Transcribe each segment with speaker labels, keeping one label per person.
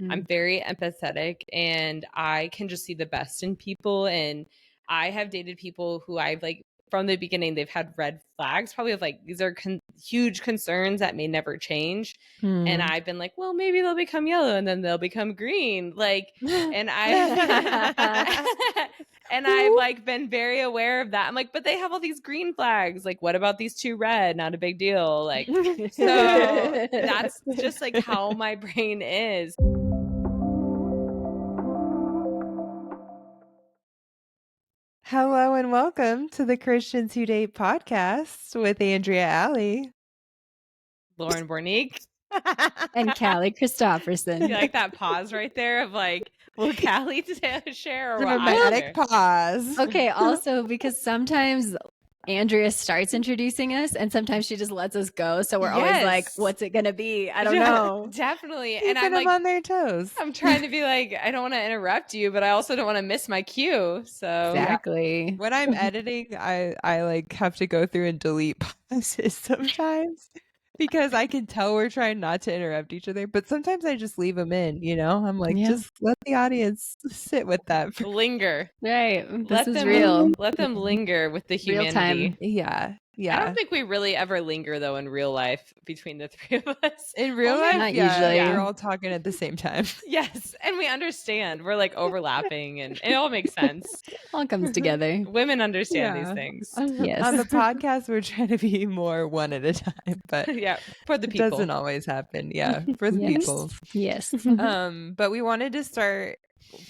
Speaker 1: I'm very empathetic, and I can just see the best in people. And I have dated people who I've like from the beginning, they've had red flags, probably of like, these are huge concerns that may never change. And I've been like, well, maybe they'll become yellow and then they'll become green. Like, and I, and I've like been very aware of that. I'm like, but they have all these green flags. Like, what about these two red? Not a big deal. Like, so that's just like how my brain is.
Speaker 2: Hello and welcome to the Christians Who Date podcast with Andrea Alley.
Speaker 1: Lauren Bornique.
Speaker 3: And Kalli Christopherson.
Speaker 1: You like that pause right there of like, will Kalli share or will I
Speaker 2: Dramatic
Speaker 1: share?
Speaker 2: pause.
Speaker 3: Okay, also because sometimes Andrea starts introducing us and sometimes she just lets us go. So we're always like, what's it going to be? I don't know.
Speaker 1: Definitely.
Speaker 2: Keeping
Speaker 1: and I'm
Speaker 2: them
Speaker 1: like
Speaker 2: on their toes.
Speaker 1: I'm trying to be like, I don't want to interrupt you, but I also don't want to miss my cue. So
Speaker 3: Exactly.
Speaker 2: When I'm editing, I like have to go through and delete pauses sometimes because I can tell we're trying not to interrupt each other. But sometimes I just leave them in, you know? I'm like, just let the audience sit with that.
Speaker 1: Linger.
Speaker 3: Right.
Speaker 1: Let
Speaker 3: This is
Speaker 1: them
Speaker 3: real.
Speaker 1: Let them linger with the humanity.
Speaker 3: Real time.
Speaker 2: Yeah.
Speaker 1: I don't think we really ever linger though in real life between the three of us.
Speaker 2: In real life,
Speaker 3: not usually.
Speaker 2: We're all talking at the same time.
Speaker 1: Yes, and we understand. We're like overlapping, and it all makes sense.
Speaker 3: All comes together.
Speaker 1: Women understand these things.
Speaker 3: Yes.
Speaker 2: On the podcast, we're trying to be more one at a time, but
Speaker 1: yeah, for the
Speaker 2: it
Speaker 1: people.
Speaker 2: doesn't always happen. Yeah, for the people.
Speaker 3: Yes.
Speaker 2: But we wanted to start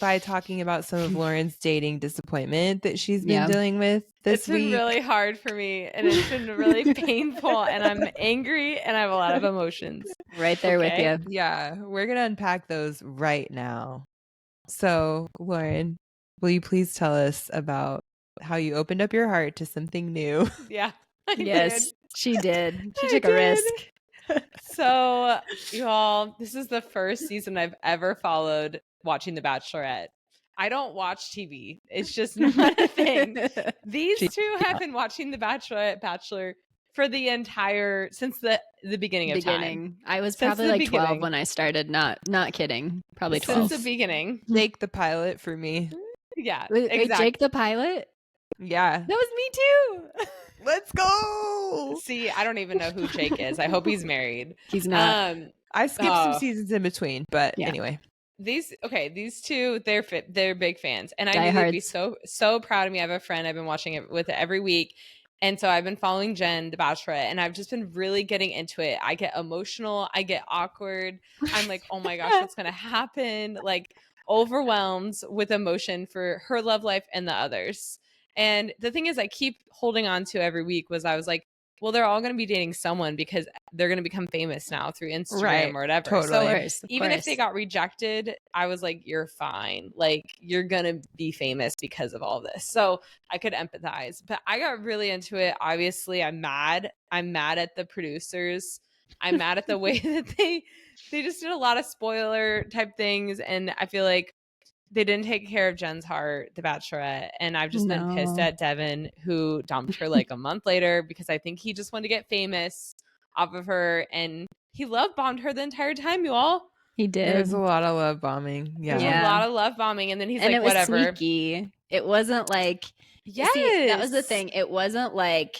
Speaker 2: by talking about some of Lauren's dating disappointment that she's been dealing with this week.
Speaker 1: It's been really hard for me, and it's been really painful, and I'm angry, and I have a lot of emotions.
Speaker 3: Right there with you.
Speaker 2: Yeah, we're going to unpack those right now. So, Lauren, will you please tell us about how you opened up your heart to something new?
Speaker 1: Yeah.
Speaker 3: Yes, she did. She took a risk.
Speaker 1: So, y'all, this is the first season I've ever followed watching The Bachelorette. I don't watch TV. It's just not a thing. These two have been watching The Bachelor for the entire, since the beginning of time.
Speaker 3: I was probably like 12 when I started. Not kidding. Probably 12.
Speaker 1: Since the beginning.
Speaker 2: Jake the pilot for me.
Speaker 1: Yeah,
Speaker 3: exactly. Jake the pilot?
Speaker 2: Yeah.
Speaker 3: That was me too.
Speaker 2: Let's go.
Speaker 1: See, I don't even know who Jake is. I hope he's married.
Speaker 3: He's not.
Speaker 2: I skipped some seasons in between, but anyway.
Speaker 1: These two, they're big fans, and I knew they'd be so proud of me. I have a friend I've been watching it with every week, and so I've been following Jen, the Bachelorette, and I've just been really getting into it. I get emotional, I get awkward. I'm like, oh my gosh, what's gonna happen? Like overwhelmed with emotion for her love life and the others. And the thing is, I keep holding on to every week I was like, well, they're all going to be dating someone because they're going to become famous now through Instagram or whatever.
Speaker 2: Totally.
Speaker 1: So even if they got rejected, I was like, you're fine. Like, you're going to be famous because of all this. So I could empathize. But I got really into it. Obviously, I'm mad. I'm mad at the producers. I'm mad at the way that they just did a lot of spoiler type things. And I feel like they didn't take care of Jen's heart, the Bachelorette. And I've just been pissed at Devin, who dumped her like a month later because I think he just wanted to get famous off of her. And he love bombed her the entire time, you all.
Speaker 3: He did.
Speaker 2: There's a lot of love bombing.
Speaker 1: There's a lot of love bombing. And then he's like,
Speaker 3: it was
Speaker 1: whatever.
Speaker 3: Sneaky. It wasn't like,
Speaker 1: yes.
Speaker 3: See, that was the thing. It wasn't like,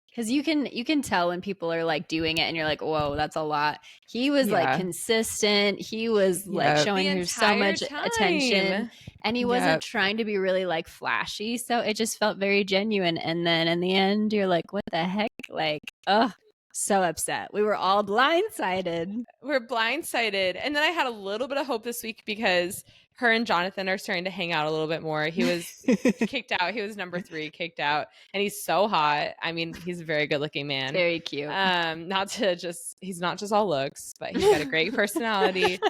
Speaker 3: because you can tell when people are like doing it and you're like, whoa, that's a lot. He was like consistent. He was like showing her so much attention, and he wasn't trying to be really like flashy. So it just felt very genuine. And then in the end, you're like, what the heck? Like, oh, so upset. We were all blindsided.
Speaker 1: We're blindsided. And then I had a little bit of hope this week because her and Jonathan are starting to hang out a little bit more. He was kicked out. He was number 3, kicked out. And he's so hot. I mean, he's a very good looking man.
Speaker 3: Very cute.
Speaker 1: He's not just all looks, but he's got a great personality.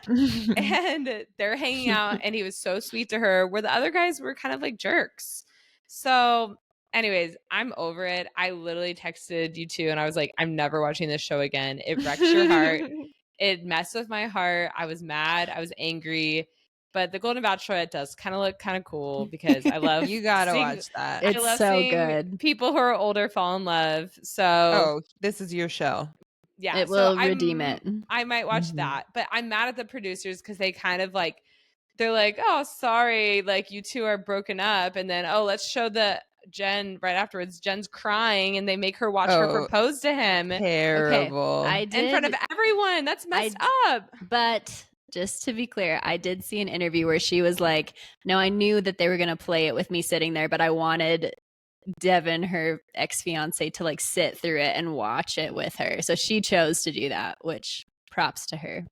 Speaker 1: And they're hanging out and he was so sweet to her, where the other guys were kind of like jerks. So anyways, I'm over it. I literally texted you two and I was like, I'm never watching this show again. It wrecks your heart. It messed with my heart. I was mad. I was angry. But the Golden Bachelorette does kind of look kind of cool because I love
Speaker 2: you gotta watch that.
Speaker 3: It's so good.
Speaker 1: People who are older fall in love. So
Speaker 2: this is your show.
Speaker 1: Yeah.
Speaker 3: It will redeem it.
Speaker 1: I might watch that, but I'm mad at the producers because they kind of like, they're like, oh, sorry, like you two are broken up. And then, oh, let's show the Jen right afterwards. Jen's crying and they make her watch her propose to him.
Speaker 2: Terrible.
Speaker 3: Okay, I did,
Speaker 1: in front of everyone. That's messed up.
Speaker 3: But just to be clear, I did see an interview where she was like, no, I knew that they were going to play it with me sitting there, but I wanted Devin, her ex-fiance, to like sit through it and watch it with her. So she chose to do that, which props to her.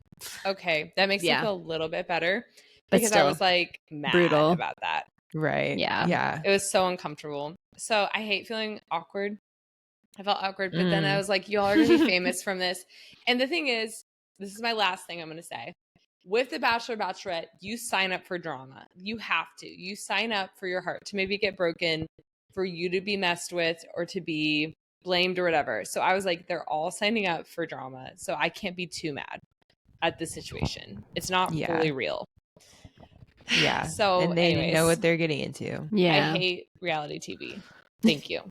Speaker 1: Okay. That makes me feel a little bit better
Speaker 3: because
Speaker 1: I was like mad about that.
Speaker 2: Right. Yeah.
Speaker 1: It was so uncomfortable. So I hate feeling awkward. I felt awkward, but then I was like, y'all are going to be famous from this. And the thing is, this is my last thing I'm going to say. With The Bachelor, Bachelorette, you sign up for drama. You have to. You sign up for your heart to maybe get broken, for you to be messed with or to be blamed or whatever. So I was like, they're all signing up for drama. So I can't be too mad at the situation. It's not fully real.
Speaker 2: Yeah.
Speaker 1: So
Speaker 2: and they know what they're getting into.
Speaker 1: Yeah. I hate reality TV. Thank you.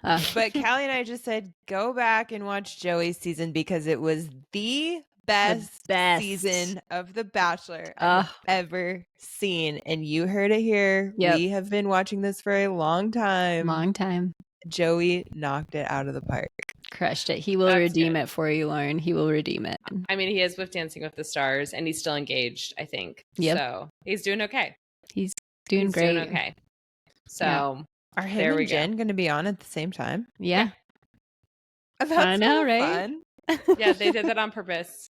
Speaker 2: But Kalli and I just said, go back and watch Joey's season because it was the best season of The Bachelor I've ever seen. And you heard it here. Yep. We have been watching this for a long time. Joey knocked it out of the park.
Speaker 3: Crushed it. He will redeem it for you, Lauren. He will redeem it.
Speaker 1: I mean, he is with Dancing with the Stars and he's still engaged, I think. Yep. So he's doing okay.
Speaker 3: He's doing great.
Speaker 1: Doing okay. So
Speaker 2: are him and Jen going to be on at the same time?
Speaker 3: Yeah.
Speaker 2: I know, right?
Speaker 1: Fun. Yeah, they did that on purpose.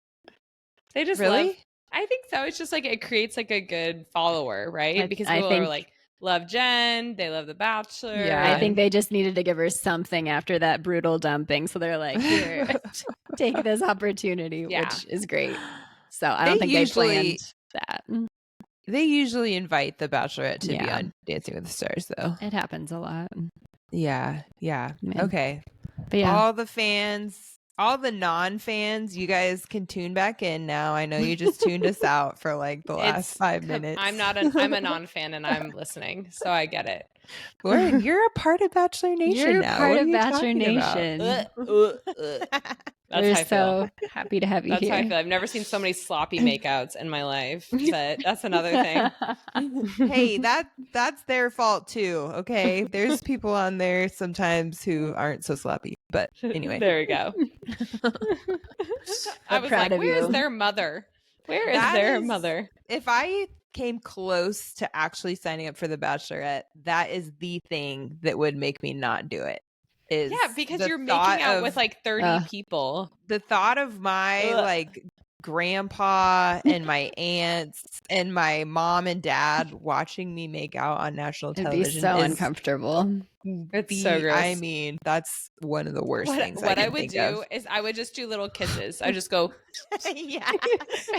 Speaker 1: They just love. I think so. It's just like it creates like a good follower, right? Because people are like, love Jen, they love The Bachelor.
Speaker 3: Yeah, I think they just needed to give her something after that brutal dumping. So they're like, here, take this opportunity, which is great. So I don't think they planned that.
Speaker 2: They usually invite The Bachelorette to be on Dancing with the Stars, though.
Speaker 3: It happens a lot.
Speaker 2: Yeah. Man. Okay.
Speaker 3: But
Speaker 2: all the fans, all the non-fans, you guys can tune back in now. I know you just tuned us out for like the last 5 minutes.
Speaker 1: I'm a non-fan and I'm listening, so I get it.
Speaker 2: Lauren, you're a part of Bachelor Nation
Speaker 3: you're
Speaker 2: now.
Speaker 3: Part of Bachelor Nation. We're so happy to have you
Speaker 1: here.
Speaker 3: That's
Speaker 1: how I feel. I've never seen so many sloppy makeouts in my life, but that's another thing.
Speaker 2: Hey, that's their fault too, okay? There's people on there sometimes who aren't so sloppy, but anyway.
Speaker 1: There we go. I was like, where's their mother? Where is their mother?
Speaker 2: If I came close to actually signing up for The Bachelorette, that is the thing that would make me not do it.
Speaker 1: Because you're making out with like 30 people.
Speaker 2: The thought of my like grandpa and my aunts and my mom and dad watching me make out on national television.
Speaker 3: It'd be so uncomfortable.
Speaker 1: It's so gross.
Speaker 2: I mean, that's one of the worst things. What I
Speaker 1: would do is I would just do little kisses. I just go,
Speaker 2: yeah,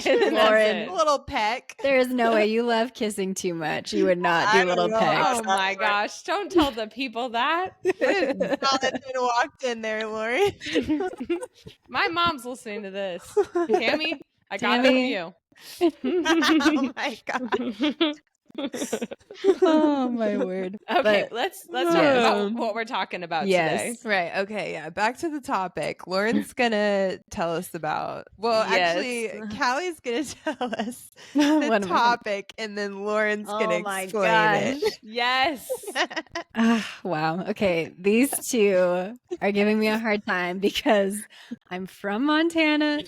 Speaker 3: Lauren,
Speaker 2: a little peck.
Speaker 3: There is no way you love kissing too much. You would not do little pecks.
Speaker 1: Oh my gosh! Don't tell the people that.
Speaker 2: Jonathan walked in there, Lauren.
Speaker 1: My mom's listening to this. Tammy, I got it from you.
Speaker 2: Oh my god.
Speaker 3: Oh my word.
Speaker 1: Okay, let's talk about what we're talking about today.
Speaker 2: Right. Okay, yeah. Back to the topic. Lauren's gonna tell us about actually Kalli's gonna tell us the topic and then Lauren's gonna explain it.
Speaker 1: Yes.
Speaker 3: Wow. Okay. These two are giving me a hard time because I'm from Montana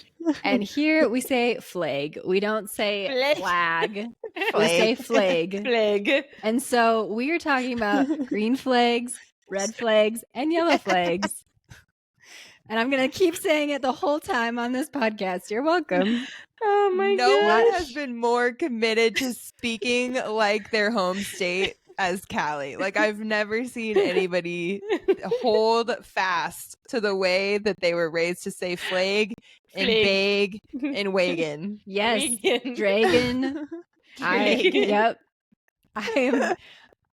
Speaker 3: and here we say flag. We don't say flag. We say flag. And so we are talking about green flags, red flags, and yellow flags. And I'm going to keep saying it the whole time on this podcast. You're welcome.
Speaker 2: Oh my God. No one has been more committed to speaking like their home state as Kalli. Like I've never seen anybody hold fast to the way that they were raised to say flag and bag and wagon.
Speaker 3: Yes. Dragon. Yep.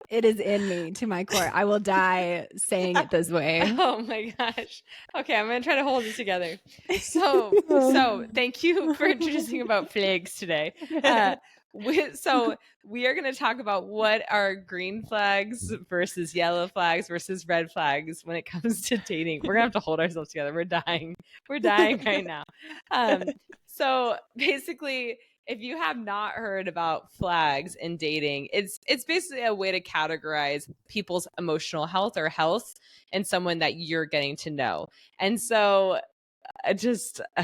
Speaker 3: It is in me to my core. I will die saying it this way.
Speaker 1: Oh my gosh. Okay, I'm going to try to hold it together. So thank you for introducing about flags today. So we are going to talk about what are green flags versus yellow flags versus red flags when it comes to dating. We're going to have to hold ourselves together. We're dying right now. So basically, if you have not heard about flags in dating, it's basically a way to categorize people's emotional health or health in someone that you're getting to know. And so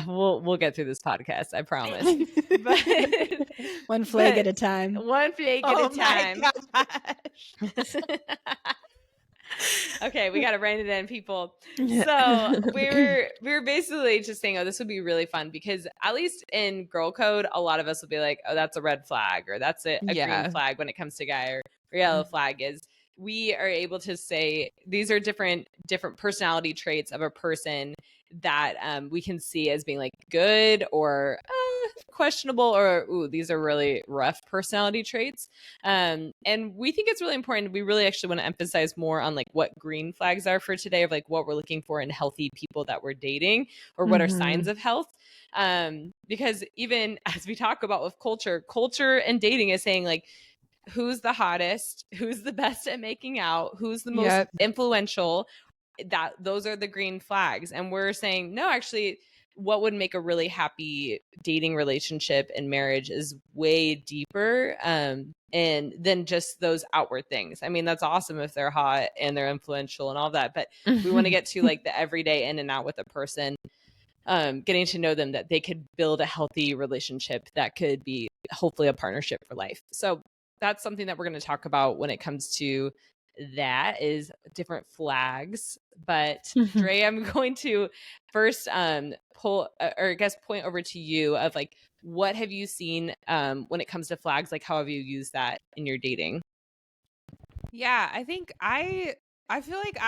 Speaker 1: we'll get through this podcast, I promise. But
Speaker 3: one flag at a time.
Speaker 1: One flag at a time. Okay, we got to rein it in, people. So we were basically just saying, oh, this would be really fun because at least in girl code, a lot of us will be like, oh, that's a red flag or that's a green flag when it comes to guy, or yellow flag is we are able to say these are different personality traits of a person that we can see as being like good or questionable, or ooh, these are really rough personality traits. And we think it's really important. We really actually want to emphasize more on like what green flags are for today, of like what we're looking for in healthy people that we're dating, or what are signs of health. Because even as we talk about with culture and dating is saying like, who's the hottest, who's the best at making out, who's the most influential, that those are the green flags. And we're saying, no, actually, what would make a really happy dating relationship and marriage is way deeper and than just those outward things. I mean, that's awesome if they're hot and they're influential and all that, but we want to get to like the everyday in and out with a person, getting to know them, that they could build a healthy relationship that could be hopefully a partnership for life. So that's something that we're going to talk about when it comes to that, is different flags. But Dre, I'm going to first pull or I guess point over to you of like, what have you seen when it comes to flags? Like, how have you used that in your dating?
Speaker 2: Yeah, I think I feel like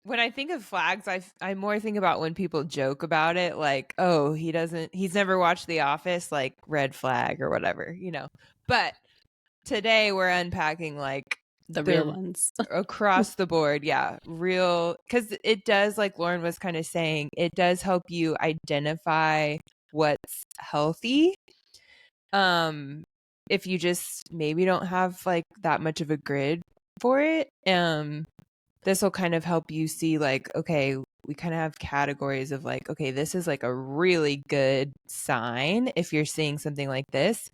Speaker 2: when I think of flags, I more think about when people joke about it, like, oh, he's never watched The Office, like red flag or whatever, you know. But today we're unpacking like
Speaker 3: the real ones
Speaker 2: across the board. Yeah, real, because it does, like Lauren was kind of saying, it does help you identify what's healthy. If you just maybe don't have like that much of a grid for it, this will kind of help you see like, okay, we kind of have categories of like, okay, this is like a really good sign if you're seeing something like this.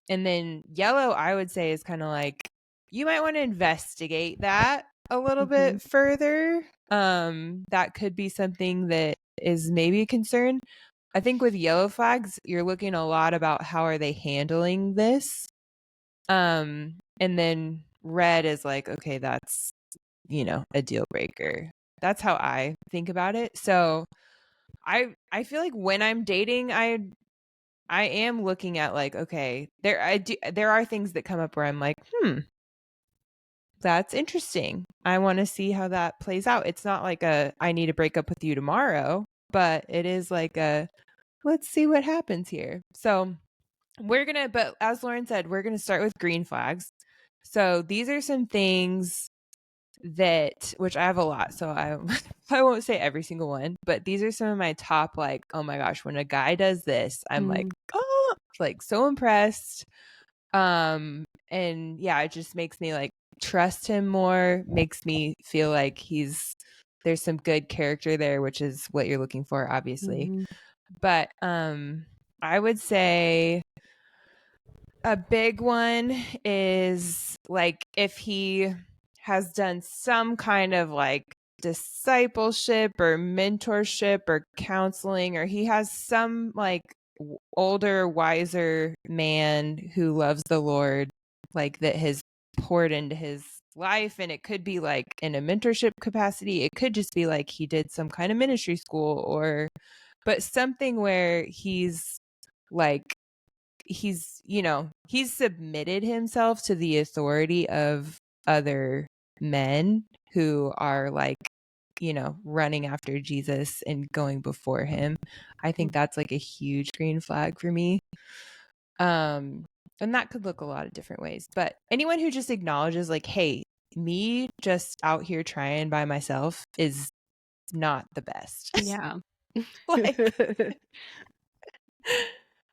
Speaker 2: And then yellow, I would say, is kind of like, you might want to investigate that a little bit further. That could be something that is maybe a concern. I think with yellow flags, you're looking a lot about how are they handling this. And then red is like, okay, that's, you know, a deal breaker. That's how I think about it. So I feel like when I'm dating, I am looking at like, okay, there are things that come up where I'm like, that's interesting. I want to see how that plays out. It's not like I need to break up with you tomorrow, but it is like let's see what happens here. So but as Lauren said, we're going to start with green flags. So these are some things which I have a lot, so I won't say every single one, but these are some of my top, like, oh my gosh, when a guy does this, I'm like, oh, like so impressed. And yeah, it just makes me like trust him more, makes me feel like there's some good character there, which is what you're looking for, obviously. But I would say a big one is like if he has done some kind of like discipleship or mentorship or counseling, or he has some like older, wiser man who loves the Lord, like that has poured into his life. And it could be like in a mentorship capacity. It could just be like he did some kind of ministry school, but something where he's like, he's submitted himself to the authority of other men who are like, running after Jesus and going before him. I think that's like a huge green flag for me. And that could look a lot of different ways, but anyone who just acknowledges like, hey, me just out here trying by myself is not the best.
Speaker 3: Yeah.
Speaker 2: Like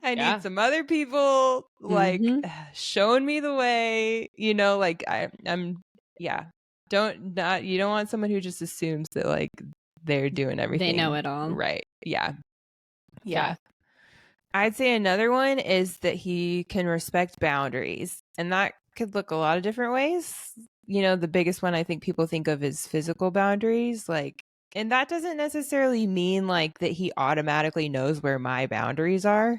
Speaker 2: I need some other people like showing me the way, you know, like I'm you don't want someone who just assumes that like they're doing everything.
Speaker 3: They know it all.
Speaker 2: Right. Yeah. Yeah. I'd say another one is that he can respect boundaries, and that could look a lot of different ways. You know, the biggest one I think people think of is physical boundaries, like, and that doesn't necessarily mean like that he automatically knows where my boundaries are.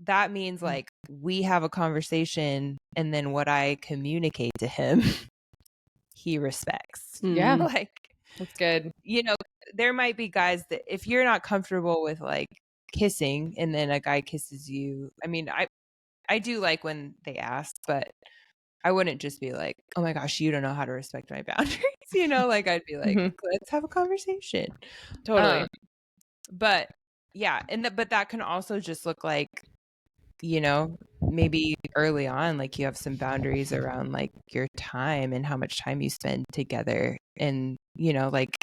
Speaker 2: That means like we have a conversation and then what I communicate to him, he respects.
Speaker 1: Yeah.
Speaker 2: Like,
Speaker 1: that's good.
Speaker 2: You know, there might be guys that if you're not comfortable with like kissing and then a guy kisses you, I mean, I do like when they ask, but I wouldn't just be like, oh my gosh, you don't know how to respect my boundaries. You know, like I'd be like, let's have a conversation.
Speaker 1: Totally.
Speaker 2: But yeah. But that can also just look like, you know, maybe early on, like you have some boundaries around like your time and how much time you spend together. And, you know, like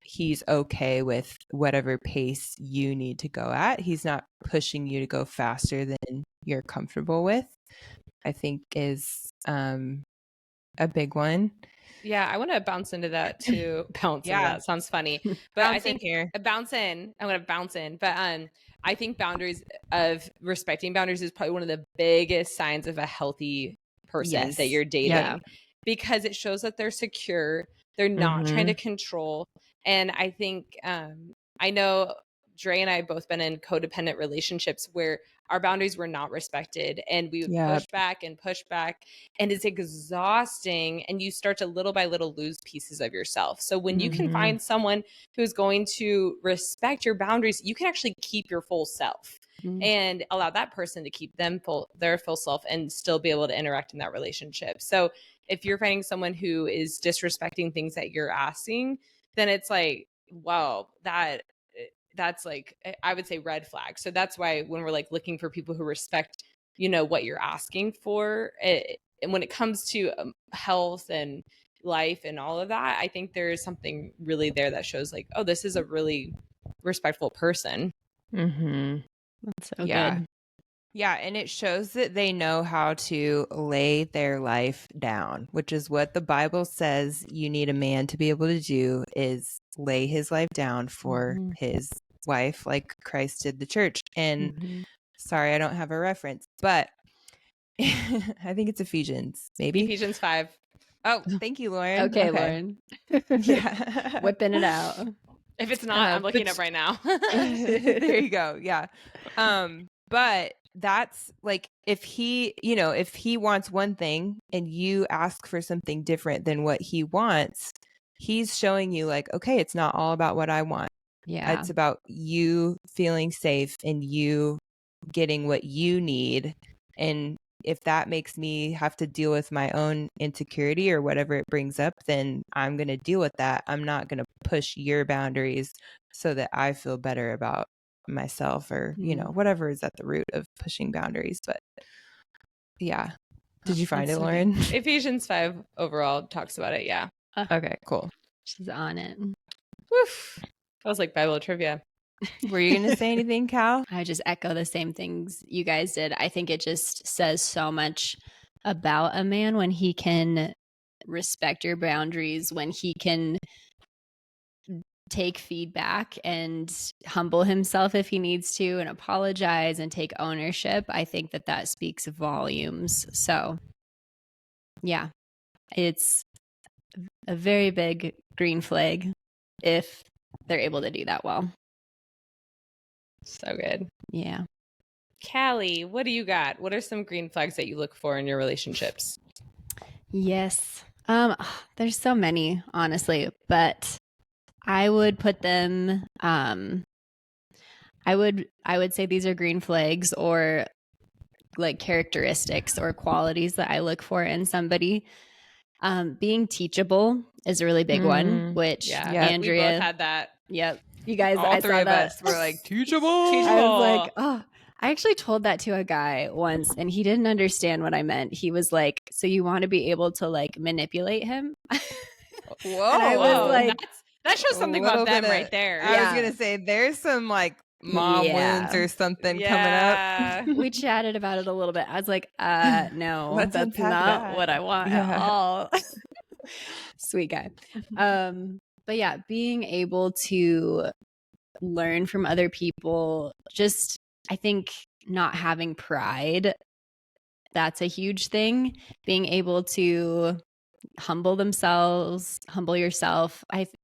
Speaker 2: he's okay with whatever pace you need to go at. He's not pushing you to go faster than you're comfortable with, I think is a big one.
Speaker 1: Yeah, I want to bounce into that too. Into that sounds funny, but I think I'm going to bounce in. But I think respecting boundaries is probably one of the biggest signs of a healthy person that you're dating, because it shows that they're secure. They're not trying to control. And I think I know Dre and I have both been in codependent relationships where our boundaries were not respected, and we would push back, and it's exhausting, and you start to little by little lose pieces of yourself. So when you can find someone who's going to respect your boundaries, you can actually keep your full self and allow that person to keep their full self and still be able to interact in that relationship. So if you're finding someone who is disrespecting things that you're asking, then it's like, wow, that's like, I would say red flag. So that's why when we're like looking for people who respect, you know, what you're asking for, and when it comes to health and life and all of that, I think there is something really there that shows like, oh, this is a really respectful person.
Speaker 3: That's so good.
Speaker 2: Yeah, and it shows that they know how to lay their life down, which is what the Bible says you need a man to be able to do, is lay his life down for his wife like Christ did the church. And sorry, I don't have a reference, but I think it's Ephesians, maybe.
Speaker 1: Ephesians 5.
Speaker 2: Oh, thank you, Lauren.
Speaker 3: Okay. Lauren.
Speaker 2: Yeah.
Speaker 3: Whipping it out.
Speaker 1: If it's not, I'm looking up right now.
Speaker 2: There you go. Yeah. But that's like, if he wants one thing and you ask for something different than what he wants, he's showing you like, okay, it's not all about what I want.
Speaker 3: Yeah.
Speaker 2: It's about you feeling safe and you getting what you need. And if that makes me have to deal with my own insecurity or whatever it brings up, then I'm going to deal with that. I'm not going to push your boundaries so that I feel better about myself, or, you know, whatever is at the root of pushing boundaries. But yeah. Did you find it, Lauren?
Speaker 1: Ephesians 5 overall talks about it. Yeah.
Speaker 2: Okay, cool.
Speaker 3: She's on it.
Speaker 1: Woof. That was like Bible trivia.
Speaker 2: Were you going to say anything, Cal?
Speaker 3: I just echo the same things you guys did. I think it just says so much about a man when he can respect your boundaries, when he can take feedback and humble himself if he needs to, and apologize and take ownership. I think that speaks volumes. So yeah, it's a very big green flag if they're able to do that well.
Speaker 1: So good.
Speaker 3: Yeah.
Speaker 1: Kalli, what do you got? What are some green flags that you look for in your relationships?
Speaker 3: Yes. There's so many, honestly, but I would put them, I would say these are green flags, or like characteristics or qualities that I look for in somebody. Being teachable is a really big one, which Andrea,
Speaker 1: we both had that.
Speaker 3: Yep. You guys,
Speaker 2: all three of us were like, teachable.
Speaker 3: I was like, oh, I actually told that to a guy once and he didn't understand what I meant. He was like, so you want to be able to like manipulate him?
Speaker 2: Whoa.
Speaker 3: And I was like,
Speaker 1: that shows something about them right there.
Speaker 2: I was going to say, there's some like mom wounds or something coming up.
Speaker 3: We chatted about it a little bit. I was like, no,
Speaker 2: Let's
Speaker 3: that's
Speaker 2: unpack
Speaker 3: not
Speaker 2: that.
Speaker 3: what I want at all. Sweet guy. But yeah, being able to learn from other people, just, I think not having pride, that's a huge thing. Being able to humble themselves, humble yourself.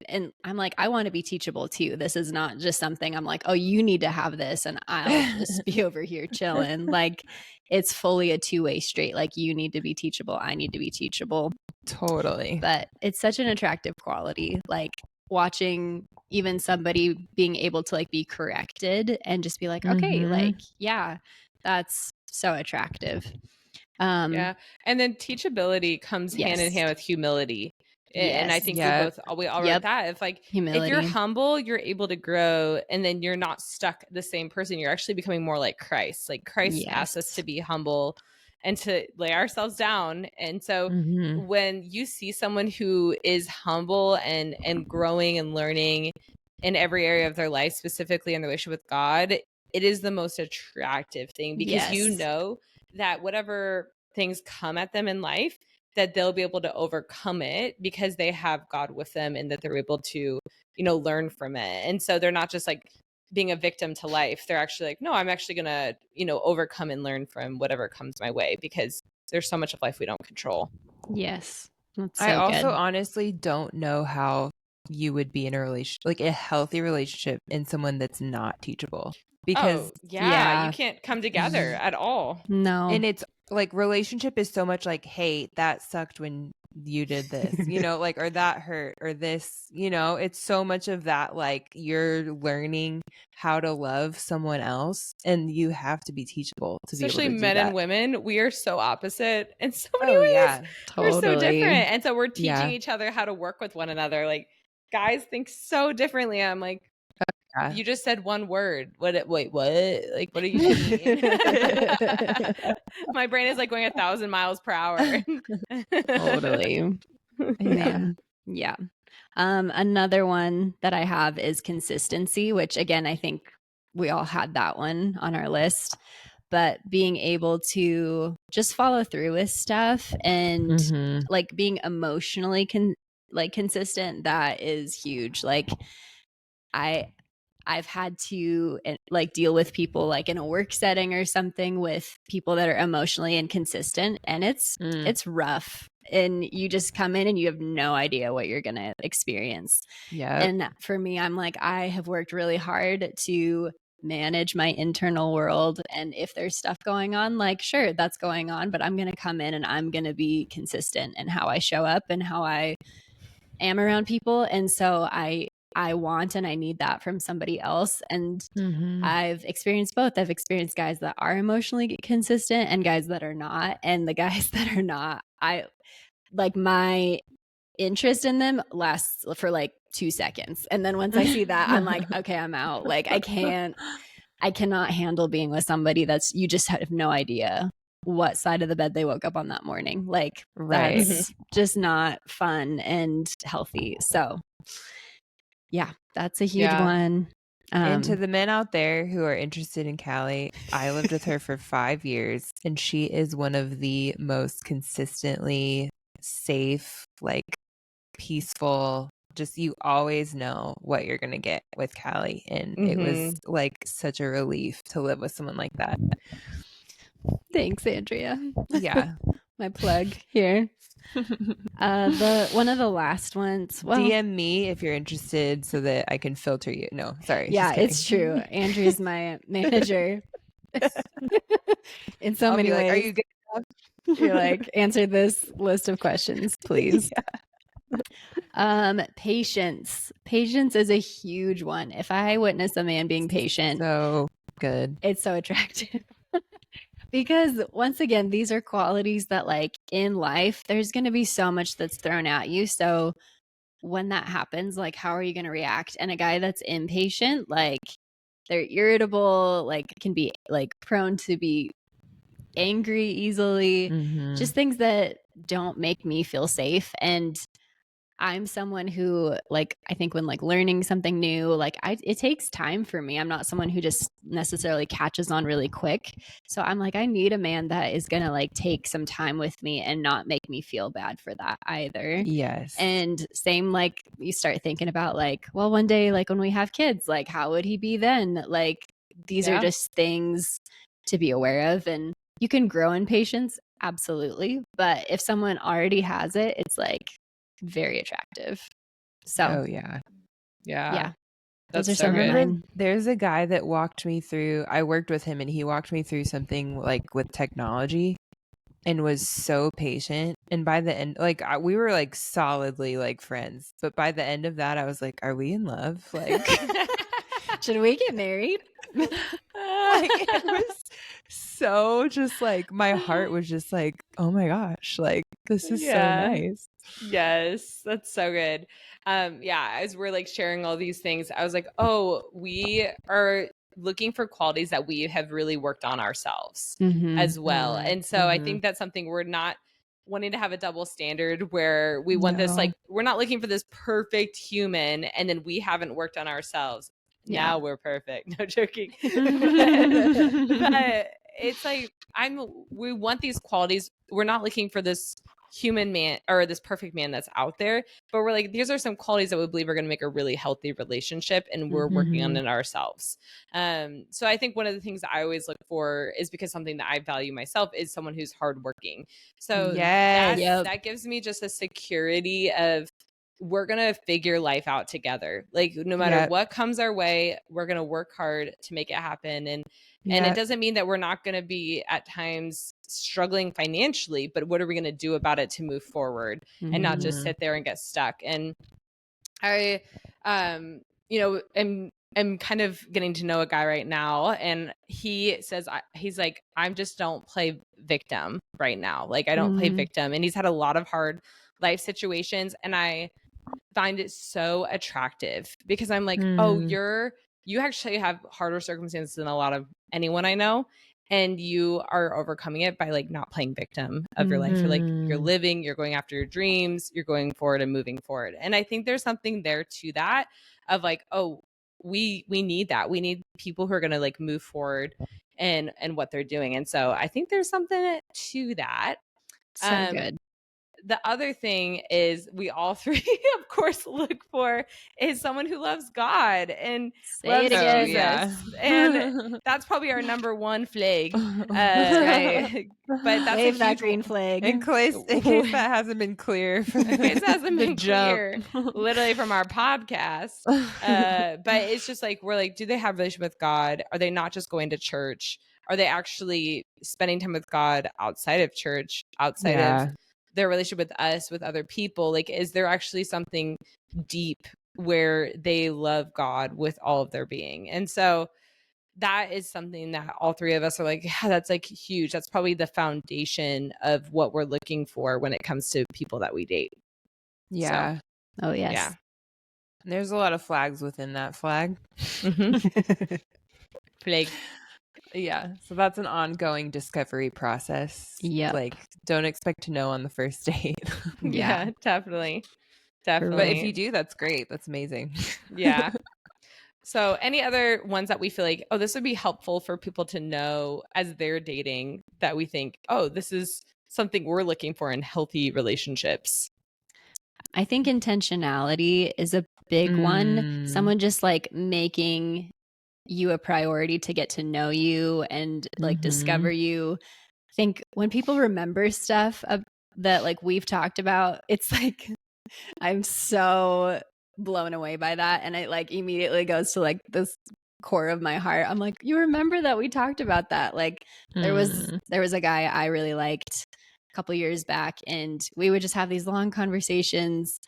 Speaker 3: And I'm like, I want to be teachable too. This is not just something I'm like, oh, you need to have this and I'll just be over here chilling. Like, it's fully a two-way street. Like, you need to be teachable, I need to be teachable.
Speaker 2: Totally.
Speaker 3: But it's such an attractive quality. Like, watching even somebody being able to like be corrected and just be like, okay, like, yeah, that's so attractive.
Speaker 1: And then teachability comes hand in hand with humility. And I think we all wrote that. If like humility. If you're humble, you're able to grow, and then you're not stuck the same person. You're actually becoming more like Christ. Like Christ asks us to be humble and to lay ourselves down. And so when you see someone who is humble and growing and learning in every area of their life, specifically in their relationship with God, it is the most attractive thing, because you know that whatever things come at them in life, that they'll be able to overcome it because they have God with them, and that they're able to, learn from it. And so they're not just like being a victim to life. They're actually like, no, I'm actually going to, overcome and learn from whatever comes my way, because there's so much of life we don't control.
Speaker 3: Yes.
Speaker 2: That's so I also honestly don't know how you would be in a relationship, like a healthy relationship, in someone that's not teachable. Because
Speaker 1: you can't come together at all.
Speaker 3: No.
Speaker 2: And it's like, relationship is so much like, hey, that sucked when you did this, like, or that hurt, or this, it's so much of that. Like, you're learning how to love someone else, and you have to be teachable to
Speaker 1: especially
Speaker 2: be able to
Speaker 1: men
Speaker 2: do that.
Speaker 1: And women, we are so opposite in so many ways.
Speaker 3: Totally.
Speaker 1: We're so different. And so we're teaching each other how to work with one another. Like, guys think so differently. I'm like, you just said one word. Wait, what? Like, what are you mean? My brain is like going 1,000 miles per hour.
Speaker 3: Totally. Yeah. Another one that I have is consistency, which again, I think we all had that one on our list. But being able to just follow through with stuff, and like being emotionally consistent, that is huge. Like, I've had to like deal with people like in a work setting or something, with people that are emotionally inconsistent, and it's rough, and you just come in and you have no idea what you're going to experience. And for me, I'm like, I have worked really hard to manage my internal world, and if there's stuff going on, like, sure, that's going on, but I'm going to come in and I'm going to be consistent in how I show up and how I am around people. And so I want and I need that from somebody else. And I've experienced both. I've experienced guys that are emotionally consistent and guys that are not. And the guys that are not, I like, my interest in them lasts for like 2 seconds. And then once I see that, I'm like, okay, I'm out. Like, I cannot handle being with somebody that's, you just have no idea what side of the bed they woke up on that morning. Like, that's just not fun and healthy. So yeah, that's a huge one.
Speaker 2: And to the men out there who are interested in Kalli, I lived with her for 5 years, and she is one of the most consistently safe, like, peaceful, just, you always know what you're going to get with Kalli. And it was like such a relief to live with someone like that.
Speaker 3: Thanks, Andrea.
Speaker 2: Yeah.
Speaker 3: My plug here. One of the last ones. Well,
Speaker 2: DM me if you're interested so that I can filter you. No, sorry.
Speaker 3: Yeah, it's true. Andrea's my manager. In so many ways.
Speaker 2: Are you good enough?
Speaker 3: You're like, answer this list of questions, please. Patience. Patience is a huge one. If I witness a man being patient,
Speaker 2: so good.
Speaker 3: It's so attractive. Because once again, these are qualities that, like, in life, there's going to be so much that's thrown at you. So when that happens, like, how are you going to react? And a guy that's impatient, like, they're irritable, like, can be like prone to be angry easily, just things that don't make me feel safe. And I'm someone who, like, I think when like learning something new, like it takes time for me. I'm not someone who just necessarily catches on really quick. So I'm like, I need a man that is going to like take some time with me and not make me feel bad for that either.
Speaker 2: Yes.
Speaker 3: And same, like you start thinking about like, well, one day, like when we have kids, like how would he be then? Like these are just things to be aware of. And you can grow in patience. Absolutely. But if someone already has it, it's like, very attractive. So
Speaker 1: yeah,
Speaker 3: those are some of mine.
Speaker 2: There's a guy that walked me through, I worked with him and he walked me through something like with technology and was so patient. And by the end, like we were like solidly like friends, but by the end of that I was like, are we in love? Like
Speaker 3: should we get married?
Speaker 2: Like it was so just like my heart was just like, oh my gosh, like this is so nice.
Speaker 1: Yes, that's so good. As we're like sharing all these things, I was like, oh, we are looking for qualities that we have really worked on ourselves as well. And so I think that's something we're not wanting to have a double standard where we want this, like, we're not looking for this perfect human and then we haven't worked on ourselves. Now we're perfect. No, joking. but it's like we want these qualities. We're not looking for this human man or this perfect man that's out there, but we're like, these are some qualities that we believe are going to make a really healthy relationship, and we're working on it ourselves. So I think one of the things I always look for is, because something that I value myself is someone who's hardworking. So that gives me just a security of, we're going to figure life out together. Like no matter what comes our way, we're going to work hard to make it happen. And it doesn't mean that we're not going to be at times struggling financially, but what are we going to do about it to move forward and not just sit there and get stuck? And I, am kind of getting to know a guy right now, and he says, he's like, I just don't play victim right now. Like I don't play victim. And he's had a lot of hard life situations. And I find it so attractive because I'm like, oh, you actually have harder circumstances than a lot of anyone I know. And you are overcoming it by like not playing victim of your life. You're like, you're living, you're going after your dreams, you're going forward and moving forward. And I think there's something there to that of like, oh, we need that. We need people who are going to like move forward and what they're doing. And so I think there's something to that.
Speaker 3: So good.
Speaker 1: The other thing is, we all three, of course, look for is someone who loves God and loves Jesus. And that's probably our number one flag.
Speaker 3: Right. But that's wave that green flag.
Speaker 2: In case that hasn't been clear.
Speaker 1: In case that hasn't been clear, literally from our podcast. But it's just like, we're like, do they have a relationship with God? Are they not just going to church? Are they actually spending time with God outside of church, outside of their relationship with us, with other people? Like, is there actually something deep where they love God with all of their being? And so that is something that all three of us are like, yeah, that's like huge. That's probably the foundation of what we're looking for when it comes to people that we date.
Speaker 2: Yeah.
Speaker 3: So, oh yes.
Speaker 1: Yeah.
Speaker 2: There's a lot of flags within that flag.
Speaker 1: Flag.
Speaker 2: Yeah. So that's an ongoing discovery process.
Speaker 3: Yeah.
Speaker 2: Like, don't expect to know on the first date.
Speaker 1: Yeah, definitely.
Speaker 2: But if you do, that's great. That's amazing.
Speaker 1: Yeah. So any other ones that we feel like, oh, this would be helpful for people to know as they're dating, that we think, oh, this is something we're looking for in healthy relationships?
Speaker 3: I think intentionality is a big one. Someone just like making you a priority to get to know you and like discover you. I think when people remember stuff that like we've talked about, it's like, I'm so blown away by that. And it like immediately goes to like this core of my heart. I'm like, you remember that we talked about that? Like there was a guy I really liked a couple years back, and we would just have these long conversations,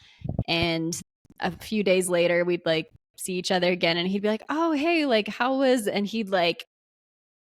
Speaker 3: and a few days later we'd like see each other again, and he'd be like, oh hey, like how was, and he'd like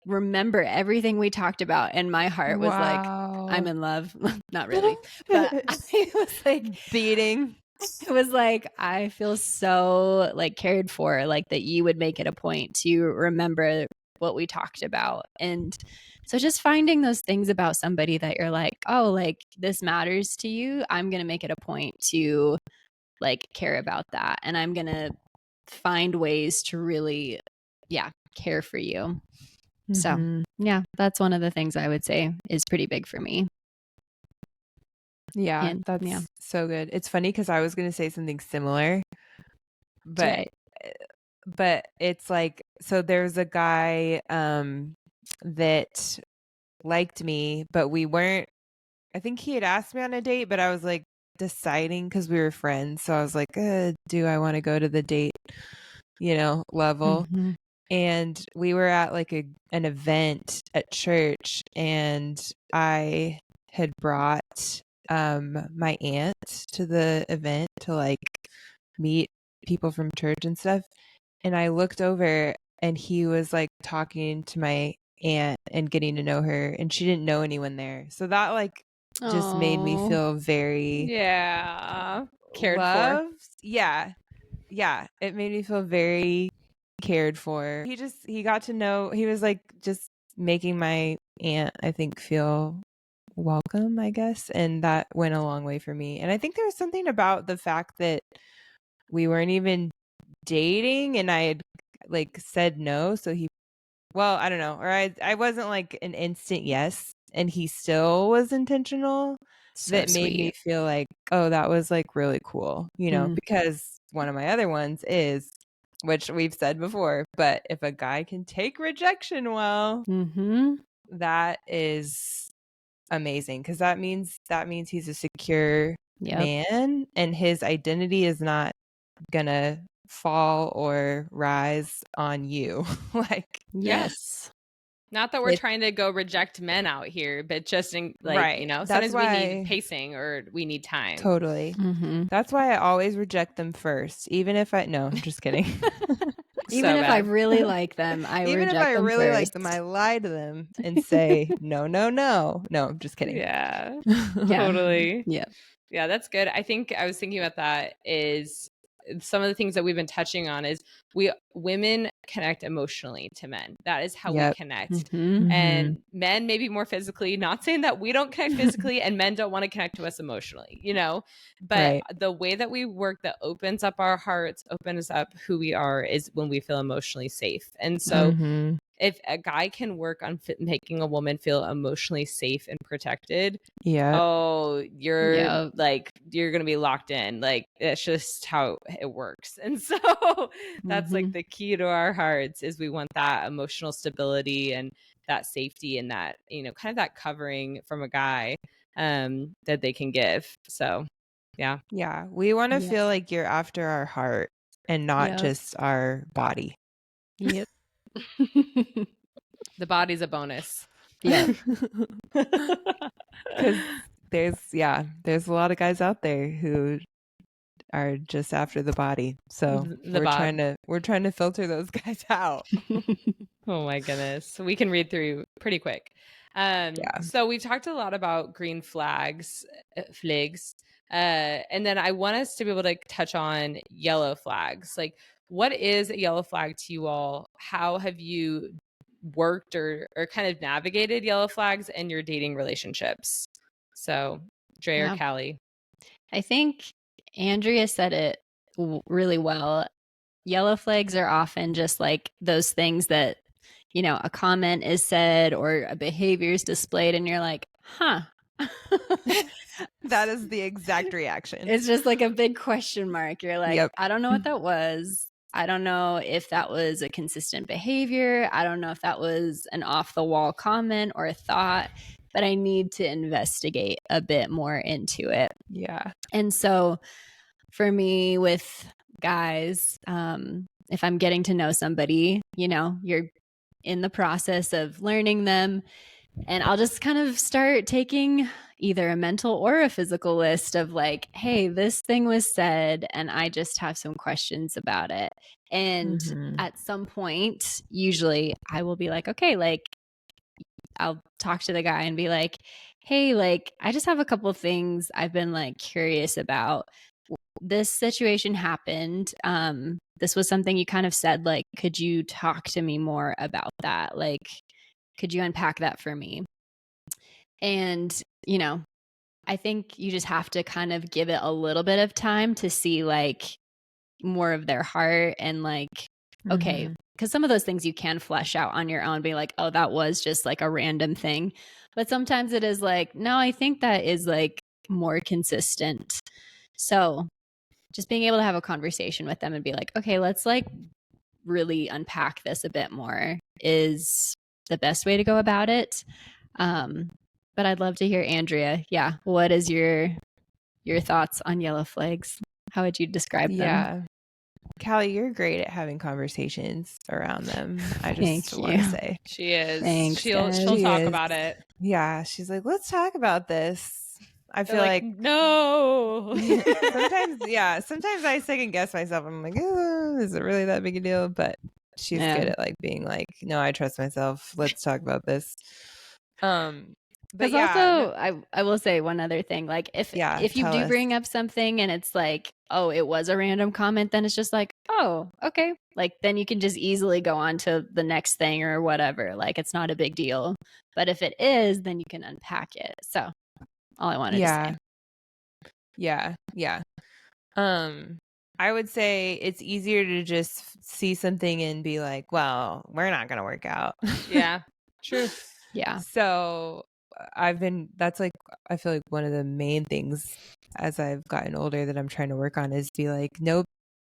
Speaker 3: remember everything we talked about, and my heart was like, I'm in love. Not really, but I was like
Speaker 2: beating.
Speaker 3: It was like, I feel so like cared for, like that you would make it a point to remember what we talked about. And so just finding those things about somebody that you're like, oh, like this matters to you, I'm going to make it a point to like care about that. And I'm going to find ways to really, care for you. So, that's one of the things I would say is pretty big for me.
Speaker 2: Yeah, that's so good. It's funny because I was going to say something similar, but it's like, so there's a guy that liked me, but we weren't, I think he had asked me on a date, but I was like deciding because we were friends. So I was like, do I want to go to the date, level?
Speaker 3: Mm-hmm.
Speaker 2: And we were at like an event at church, and I had brought my aunt to the event to like meet people from church and stuff. And I looked over and he was like talking to my aunt and getting to know her, and she didn't know anyone there. So that like just made me feel very
Speaker 1: cared
Speaker 2: loved.
Speaker 1: for.
Speaker 2: Yeah. It made me feel very cared for. He got to know, he was like just making my aunt, I think, feel welcome, I guess. And that went a long way for me. And I think there was something about the fact that we weren't even dating and I had like said no. So I don't know. Or I wasn't like an instant yes, and he still was intentional.
Speaker 3: So
Speaker 2: that made
Speaker 3: sweet.
Speaker 2: me feel like, oh, that was like really cool, because one of my other ones is, which we've said before, but if a guy can take rejection well, that is amazing, because that means he's a secure man, and his identity is not gonna fall or rise on you. Like,
Speaker 3: yes.
Speaker 1: Not that we're trying to go reject men out here, but just in like,
Speaker 2: right.
Speaker 1: Sometimes we need pacing or we need time.
Speaker 2: Totally. That's why I always reject them first, even if I'm just kidding.
Speaker 3: Even if I really like them, I
Speaker 2: even
Speaker 3: reject
Speaker 2: if I
Speaker 3: them
Speaker 2: really
Speaker 3: first.
Speaker 2: like them, I lie to them and say no. I'm just kidding.
Speaker 1: Yeah. Totally.
Speaker 3: Yeah,
Speaker 1: that's good. I think I was thinking about that is some of the things that we've been touching on is women connect emotionally to men. That is how we connect. And men maybe more physically, not saying that we don't connect physically and men don't want to connect to us emotionally, but the way that we work that opens up our hearts, opens up who we are, is when we feel emotionally safe. And so if a guy can work on making a woman feel emotionally safe and protected, you're like, you're gonna be locked in. Like, it's just how it works. And so that's like the key to our hearts, is we want that emotional stability and that safety and that, kind of that covering from a guy that they can give. So
Speaker 2: we want to feel like you're after our heart and not just our body.
Speaker 3: Yep.
Speaker 1: The body's a bonus.
Speaker 3: Yeah.
Speaker 2: Because there's a lot of guys out there who are just after the body. So we're trying to filter those guys out.
Speaker 1: Oh my goodness. We can read through pretty quick. So we've talked a lot about green flags. And then I want us to be able to touch on yellow flags. Like, what is a yellow flag to you all? How have you worked or kind of navigated yellow flags in your dating relationships? So, Dre or Kalli?
Speaker 3: I think Andrea said it really well. Yellow flags are often just like those things that, a comment is said or a behavior is displayed and you're like, huh.
Speaker 2: That is the exact reaction.
Speaker 3: It's just like a big question mark. You're like, I don't know what that was. I don't know if that was a consistent behavior. I don't know if that was an off the wall comment or a thought, but I need to investigate a bit more into it.
Speaker 2: Yeah.
Speaker 3: And so for me with guys, if I'm getting to know somebody, you're in the process of learning them, and I'll just kind of start taking either a mental or a physical list of like, hey, this thing was said and I just have some questions about it. And at some point, usually I will be like, okay, like I'll talk to the guy and be like, hey, like I just have a couple of things I've been like curious about. This situation happened. This was something you kind of said, like, could you talk to me more about that? Like, could you unpack that for me? And, I think you just have to kind of give it a little bit of time to see like more of their heart and like, okay, because some of those things you can flesh out on your own, be like, oh, that was just like a random thing. But sometimes it is like, no, I think that is like more consistent. So just being able to have a conversation with them and be like, okay, let's like really unpack this a bit more is the best way to go about it. But I'd love to hear, Andrea. Yeah, what is your thoughts on yellow flags? How would you describe them?
Speaker 2: Yeah. Kalli, you're great at having conversations around them. I just want to say.
Speaker 1: She is.
Speaker 3: Thanks,
Speaker 1: she'll talk about it.
Speaker 2: Yeah. She's like, let's talk about this. I feel like
Speaker 1: no.
Speaker 2: Sometimes I second guess myself. I'm like, is it really that big a deal? But she's good at like being like, no, I trust myself. Let's talk about this.
Speaker 3: But also, I will say one other thing. Like if you do bring up something and it's like, oh, it was a random comment, then it's just like, oh, okay. Like then you can just easily go on to the next thing or whatever. Like it's not a big deal. But if it is, then you can unpack it. So all I wanted to say.
Speaker 2: Yeah. I would say it's easier to just see something and be like, well, we're not going to work out.
Speaker 1: Yeah. True.
Speaker 3: Yeah.
Speaker 2: So that's like, I feel like one of the main things as I've gotten older that I'm trying to work on is be like, nope,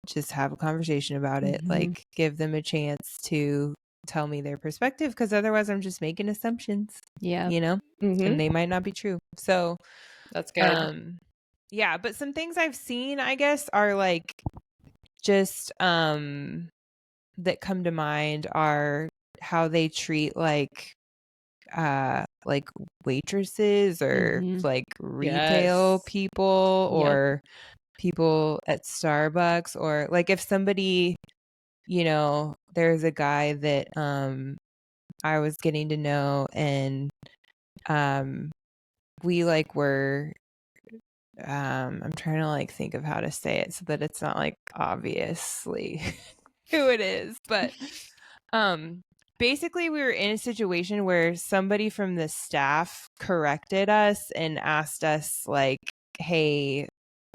Speaker 2: just have a conversation about it. Like give them a chance to tell me their perspective. Cause otherwise I'm just making assumptions, you know, and they might not be true. So
Speaker 1: that's good.
Speaker 2: Yeah. But some things I've seen, I guess, are like just, that come to mind are how they treat like waitresses or like retail people or people at Starbucks, or like if somebody, you know, there's a guy that I was getting to know, and we like were I'm trying to like think of how to say it so that it's not like obviously who it is, but basically we were in a situation where somebody from the staff corrected us and asked us like, hey,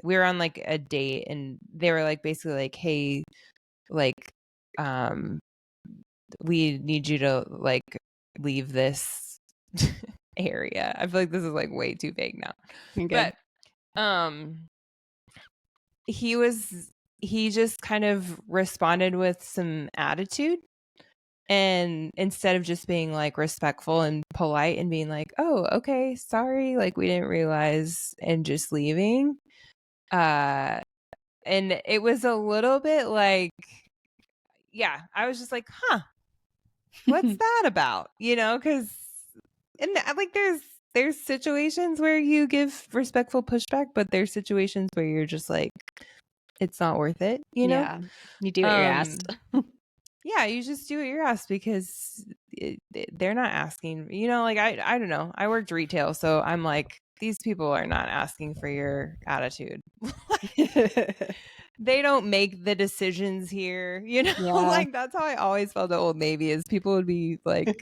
Speaker 2: we were on like a date, and they were like basically like, hey, like we need you to like leave this area. I feel like this is like way too vague now. But he just kind of responded with some attitude, and instead of just being like respectful and polite and being like, oh, okay, sorry, like we didn't realize, and just leaving, and it was a little bit like, yeah, I was just like, huh, what's that about, you know? Because and like there's situations where you give respectful pushback, but there's situations where you're just like, it's not worth it, you know?
Speaker 3: Yeah, you do what you're asked.
Speaker 2: Yeah, you just do what you're asked, because they're not asking, you know, like I don't know. I worked retail, so I'm like, these people are not asking for your attitude. They don't make the decisions here, you know? Like that's how I always felt at Old Navy, is people would be like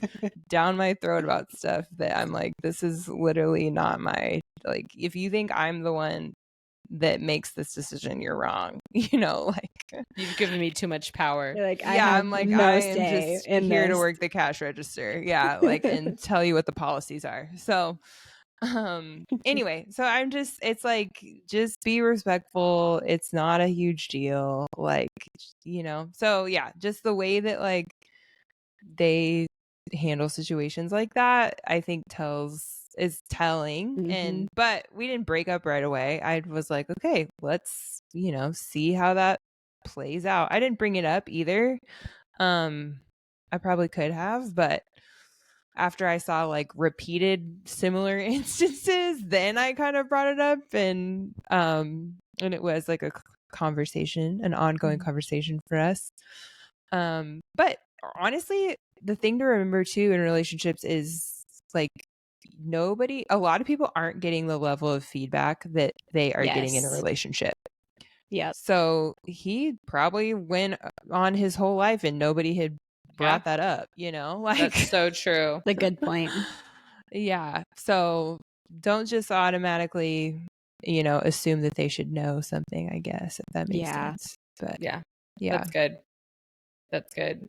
Speaker 2: down my throat about stuff that I'm like, this is literally not my, like, if you think I'm the one that makes this decision, you're wrong, you know, like
Speaker 1: you've given me too much power.
Speaker 3: You're like, I'm like, I am just
Speaker 2: here to work the cash register, like, and tell you what the policies are. So anyway, so I'm just, it's like, just be respectful, it's not a huge deal, like, you know. So yeah, just the way that like they handle situations like that, I think is telling. And but we didn't break up right away. I was like, okay, let's, you know, see how that plays out. I didn't bring it up either. I probably could have, but after I saw like repeated similar instances, then I kind of brought it up, and it was like a conversation, an ongoing conversation for us. But honestly, the thing to remember too in relationships is like, a lot of people aren't getting the level of feedback that they are getting in a relationship.
Speaker 3: Yeah.
Speaker 2: So he probably went on his whole life and nobody had brought that up, you know? Like,
Speaker 1: that's so true.
Speaker 3: The good point.
Speaker 2: Yeah. So don't just automatically, assume that they should know something, I guess, if that makes sense. But
Speaker 1: yeah, that's good. That's good.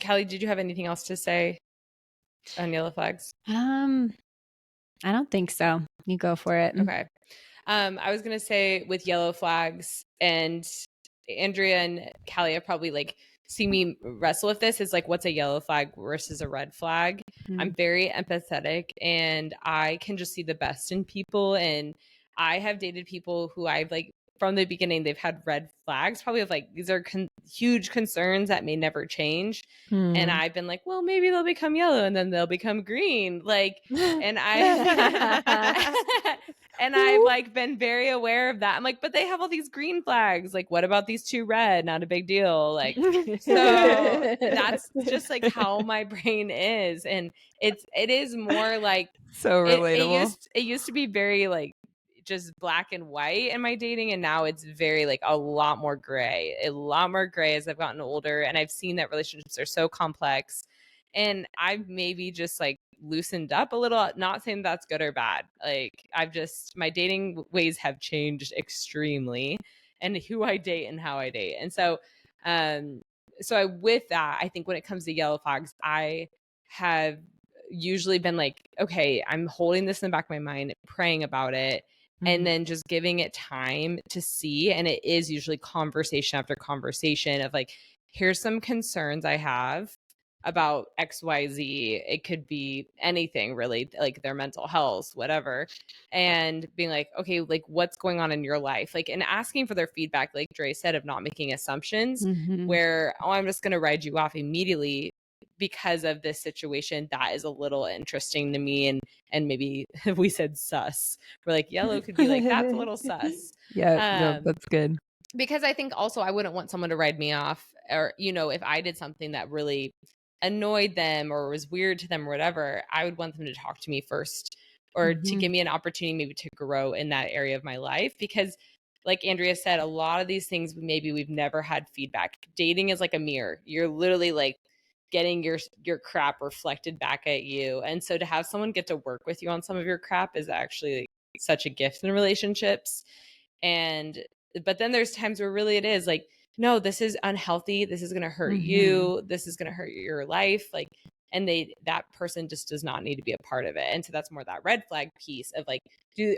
Speaker 1: Kalli, did you have anything else to say on yellow flags?
Speaker 3: I don't think so. You go for it.
Speaker 1: Okay. I was going to say with yellow flags, and Andrea and Kalli have probably like seen me wrestle with this, is like, what's a yellow flag versus a red flag? I'm very empathetic and I can just see the best in people. And I have dated people who I've like, from the beginning, they've had red flags, probably of like, these are huge concerns that may never change. And I've been like, well, maybe they'll become yellow and then they'll become green. Like, and and I've like been very aware of that. I'm like, but they have all these green flags. Like, what about these two red? Not a big deal. Like, so that's just like how my brain is. And it is more like
Speaker 2: so relatable.
Speaker 1: It used to be very like just black and white in my dating, and now it's very like a lot more gray as I've gotten older, and I've seen that relationships are so complex, and I've maybe just like loosened up a little. Not saying that's good or bad, like I've just, my dating ways have changed extremely, and who I date and how I date. And so with that, I think when it comes to yellow flags, I have usually been like, okay, I'm holding this in the back of my mind, praying about it, and then just giving it time to see. And it is usually conversation after conversation of like, here's some concerns I have about XYZ. It could be anything really, like their mental health, whatever. And being like, okay, like what's going on in your life? Like, and asking for their feedback, like Dre said, of not making assumptions where, oh, I'm just going to write you off immediately because of this situation. That is a little interesting to me. And maybe if we said sus, we're like, yellow could be like, that's a little sus.
Speaker 2: Yeah, that's good.
Speaker 1: Because I think also I wouldn't want someone to write me off, or, if I did something that really annoyed them or was weird to them or whatever, I would want them to talk to me first, or to give me an opportunity maybe to grow in that area of my life. Because like Andrea said, a lot of these things, maybe we've never had feedback. Dating is like a mirror. You're literally like getting your crap reflected back at you. And so to have someone get to work with you on some of your crap is actually like such a gift in relationships. But then there's times where really it is like, no, this is unhealthy. This is going to hurt you. This is going to hurt your life. Like, and that person just does not need to be a part of it. And so that's more that red flag piece of like,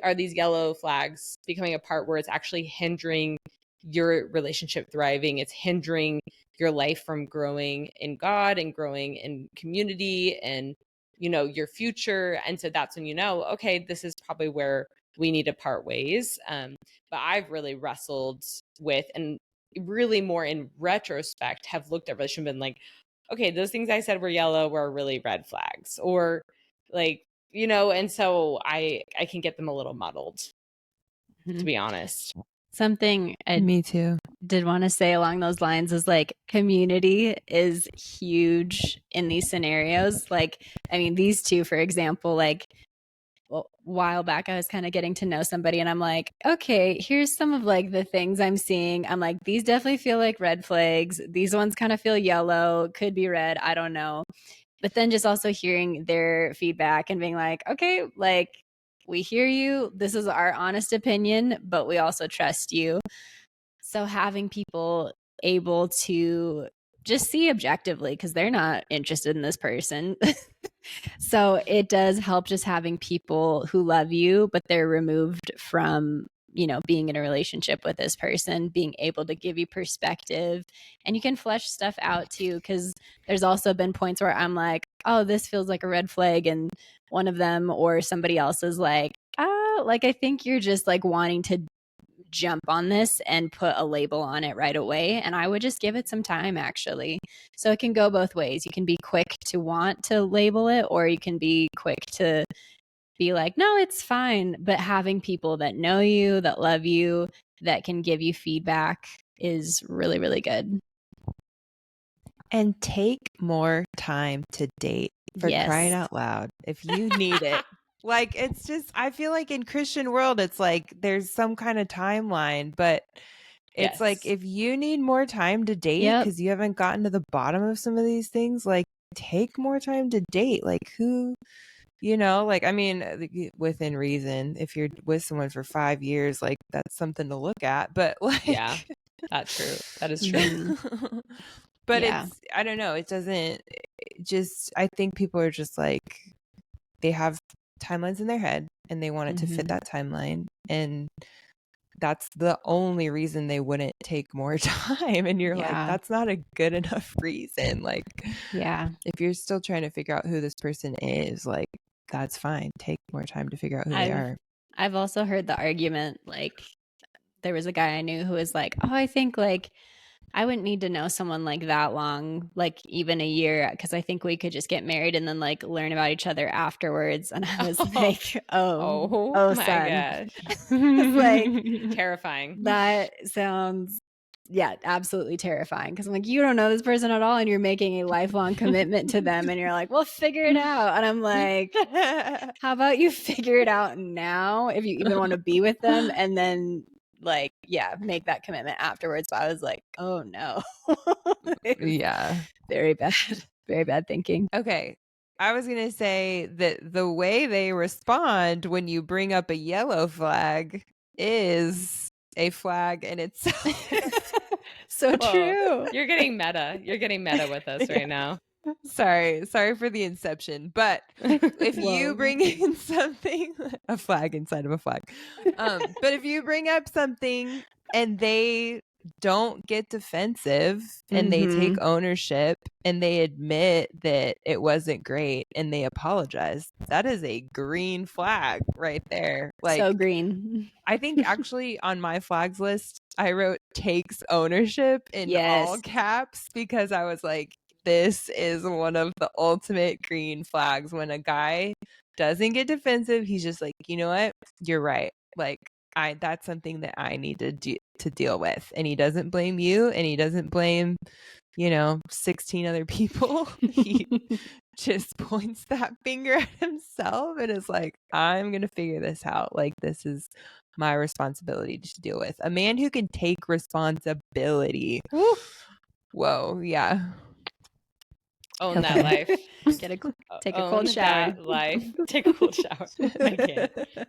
Speaker 1: are these yellow flags becoming a part where it's actually hindering your relationship thriving? It's hindering your life from growing in God and growing in community and, your future. And so that's when, okay, this is probably where we need to part ways. But I've really wrestled with, and really more in retrospect, have looked at relationship and been like, okay, those things I said were yellow were really red flags, or like, and so I can get them a little muddled, to be honest.
Speaker 3: Something
Speaker 2: me too
Speaker 3: did want to say along those lines is like, community is huge in these scenarios. Like, I mean, these two, for example, like, a while back I was kind of getting to know somebody and I'm like, okay, here's some of like the things I'm seeing. I'm like, these definitely feel like red flags. These ones kind of feel yellow, could be red, I don't know. But then just also hearing their feedback and being like, okay, like, we hear you. This is our honest opinion, but we also trust you. So having people able to just see objectively, because they're not interested in this person. So it does help just having people who love you, but they're removed from, being in a relationship with this person, being able to give you perspective, and you can flesh stuff out too. Because there's also been points where I'm like, oh, this feels like a red flag. And one of them or somebody else is like, like, I think you're just like wanting to jump on this and put a label on it right away. And I would just give it some time, actually. So it can go both ways. You can be quick to want to label it, or you can be quick to be like, no, it's fine. But having people that know you, that love you, that can give you feedback is really, really good.
Speaker 2: And take more time to date, for crying out loud, if you need it. Like, it's just, I feel like in Christian world, it's like there's some kind of timeline, but it's like, if you need more time to date because you haven't gotten to the bottom of some of these things, like, take more time to date. Like, who You know, like, I mean, within reason, if you're with someone for 5 years, like, that's something to look at, but like,
Speaker 1: yeah, that's true. That is true.
Speaker 2: But it's, I don't know, it doesn't just, I think people are just like, they have timelines in their head and they want it to fit that timeline. And that's the only reason they wouldn't take more time. And you're like, that's not a good enough reason. Like, if you're still trying to figure out who this person is, like, that's fine. Take more time to figure out who they are.
Speaker 3: I've also heard the argument, like, there was a guy I knew who was like, oh, I think like I wouldn't need to know someone like that long, like even a year, because I think we could just get married and then like learn about each other afterwards. And I was like, oh,
Speaker 1: my
Speaker 3: son.
Speaker 1: gosh.
Speaker 3: Like,
Speaker 1: terrifying.
Speaker 3: That sounds, absolutely terrifying. Because I'm like, you don't know this person at all, and you're making a lifelong commitment to them, and you're like, well, figure it out. And I'm like, how about you figure it out now if you even want to be with them, and then like, make that commitment afterwards. But I was like, oh no. Very bad thinking.
Speaker 2: Okay. I was going to say that the way they respond when you bring up a yellow flag is a flag in itself.
Speaker 3: So true.
Speaker 1: You're getting meta. You're getting meta with us right now.
Speaker 2: Sorry for the inception, but if you bring in something, a flag inside of a flag, but if you bring up something and they don't get defensive and they take ownership and they admit that it wasn't great and they apologize, that is a green flag right there. Like,
Speaker 3: so green.
Speaker 2: I think actually on my flags list, I wrote takes ownership in all caps because I was like, this is one of the ultimate green flags. When a guy doesn't get defensive, he's just like, you know what? You're right. Like, that's something that I need to deal with. And he doesn't blame you, and he doesn't blame, 16 other people. He just points that finger at himself and is like, I'm going to figure this out. Like, this is my responsibility to deal with. A man who can take responsibility. Woo. Whoa, yeah.
Speaker 1: Own that life.
Speaker 3: Take a cold shower.
Speaker 1: Life. Take a cold shower.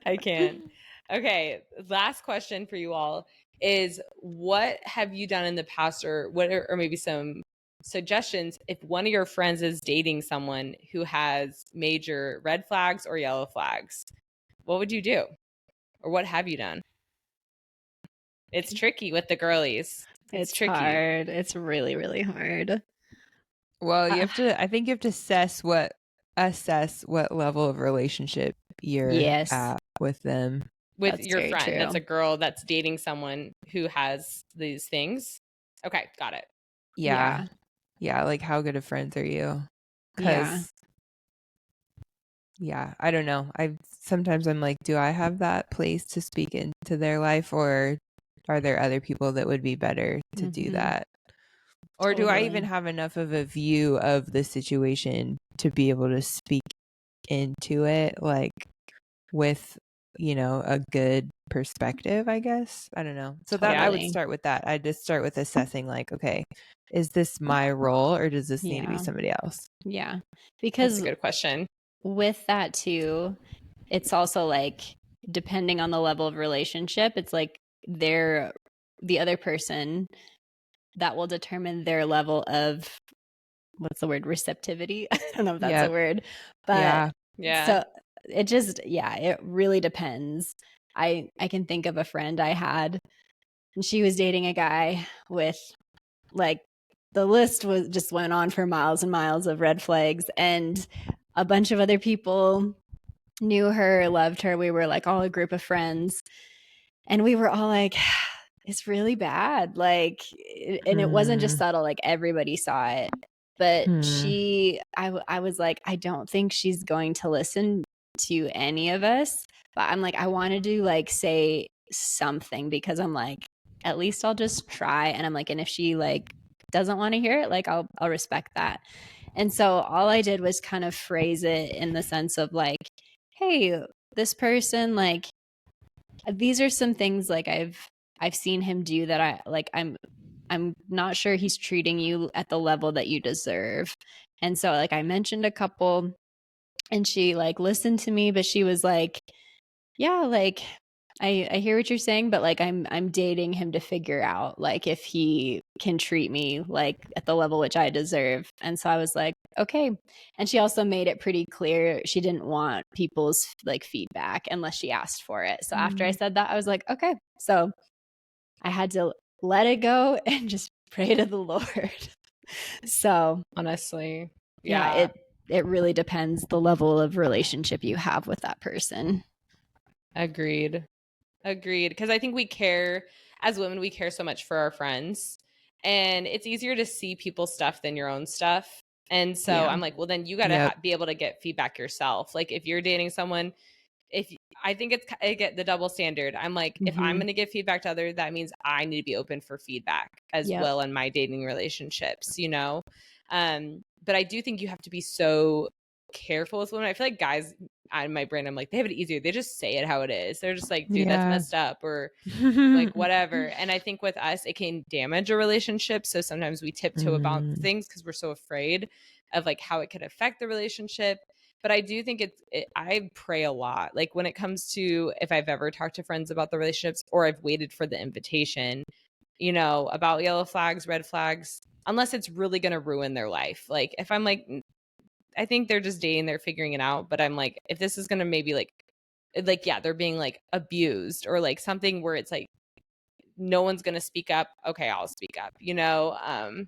Speaker 1: I can't. Okay. Last question for you all is, what have you done in the past, or maybe some suggestions if one of your friends is dating someone who has major red flags or yellow flags? What would you do? Or what have you done? It's tricky with the girlies.
Speaker 3: It's tricky. Hard. It's really, really hard.
Speaker 2: Well, I think you have to assess what level of relationship you're at with them.
Speaker 1: With your friend. True. That's a girl that's dating someone who has these things. Okay, got it.
Speaker 2: Yeah. Like, how good of friends are you? Yeah, I don't know. Sometimes I'm like, do I have that place to speak into their life, or are there other people that would be better to do that? Or do I even have enough of a view of the situation to be able to speak into it, like, with, a good perspective, I guess? I don't know. So that I would start with that. I'd just start with assessing, like, okay, is this my role, or does this need to be somebody else?
Speaker 3: Yeah. Because
Speaker 1: that's a good question.
Speaker 3: With that too, it's also like, depending on the level of relationship, it's like the other person that will determine their level of, what's the word, receptivity? I don't know if that's a word, but so it just, it really depends. I can think of a friend I had, and she was dating a guy with, like, the list went on for miles and miles of red flags, and a bunch of other people knew her, loved her. We were like all a group of friends, and we were all like, it's really bad. Like, and it wasn't just subtle, like everybody saw it. But I was like, I don't think she's going to listen to any of us. But I'm like, I wanted to like say something, because I'm like, at least I'll just try. And I'm like, and if she like doesn't want to hear it, like I'll respect that. And so all I did was kind of phrase it in the sense of like, hey, this person, like, these are some things like I've seen him do that I like, I'm not sure he's treating you at the level that you deserve. And so like I mentioned a couple And she like listened to me, but she was like, yeah, like I hear what you're saying, but like I'm dating him to figure out like if he can treat me like at the level which I deserve. And so I was like, okay. And she also made it pretty clear she didn't want people's like feedback unless she asked for it. So after I said that, I was like, okay. So I had to let it go and just pray to the Lord. So
Speaker 1: honestly,
Speaker 3: yeah, it really depends the level of relationship you have with that person.
Speaker 1: Agreed. Because I think we care, as women, we care so much for our friends. And it's easier to see people's stuff than your own stuff. And so I'm like, well, then you got to be able to get feedback yourself. Like if you're dating someone, I think I get the double standard. I'm like, if I'm going to give feedback to others, that means I need to be open for feedback as well in my dating relationships, you know? But I do think you have to be so careful with women. I feel like guys on my brain, I'm like, they have it easier. They just say it how it is. They're just like, dude, that's messed up, or like whatever. And I think with us, it can damage a relationship. So sometimes we tiptoe about things because we're so afraid of like how it could affect the relationship. But I do think I pray a lot. Like when it comes to if I've ever talked to friends about the relationships or I've waited for the invitation, you know, about yellow flags, red flags, unless it's really going to ruin their life. Like if I'm like, I think they're just dating, they're figuring it out. But I'm like, if this is going to maybe like, yeah, they're being like abused or like something where it's like, no one's going to speak up. Okay, I'll speak up, you know?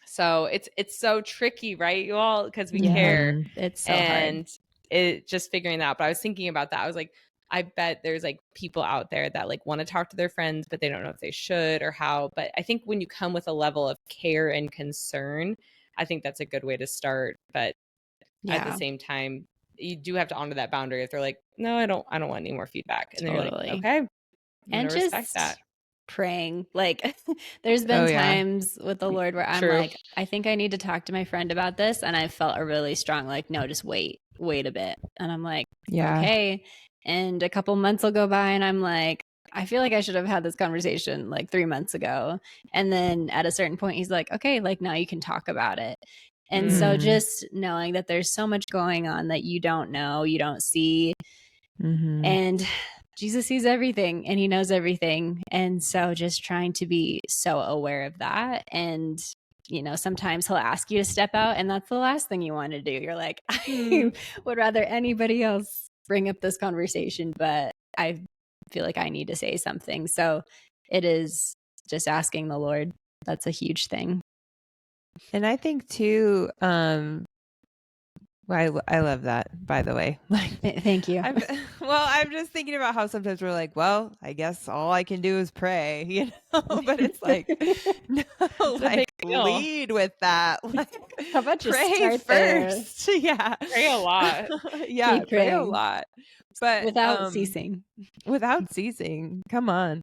Speaker 1: So it's so tricky, right, you all, because we care.
Speaker 3: It's so hard.
Speaker 1: It just figuring that out. But I was thinking about that. I was like, I bet there's like people out there that like want to talk to their friends, but they don't know if they should or how. But I think when you come with a level of care and concern, I think that's a good way to start. But at the same time, you do have to honor that boundary. If they're like, no, I don't want any more feedback. And they're like, okay, I'm
Speaker 3: and
Speaker 1: just respect that.
Speaker 3: Praying. Like there's been times with the Lord where I'm like, I think I need to talk to my friend about this. And I felt a really strong, like, no, just wait a bit. And I'm like, okay. And a couple months will go by and I'm like, I feel like I should have had this conversation like 3 months ago. And then at a certain point, he's like, okay, like now you can talk about it. And so just knowing that there's so much going on that you don't know, you don't see. And Jesus sees everything and he knows everything. And so just trying to be so aware of that. And, you know, sometimes he'll ask you to step out and that's the last thing you want to do. You're like, I would rather anybody else bring up this conversation, but I feel like I need to say something. So it is just asking the Lord. That's a huge thing.
Speaker 2: And I think too, I love that, by the way. Like,
Speaker 3: thank you.
Speaker 2: I'm just thinking about how sometimes we're like, well, I guess all I can do is pray, you know, but it's like, no, like lead with that. Like,
Speaker 3: how about you
Speaker 2: pray first?
Speaker 3: There?
Speaker 2: Yeah.
Speaker 1: Pray a lot.
Speaker 2: Yeah. Pray a lot. But
Speaker 3: without ceasing.
Speaker 2: Come on.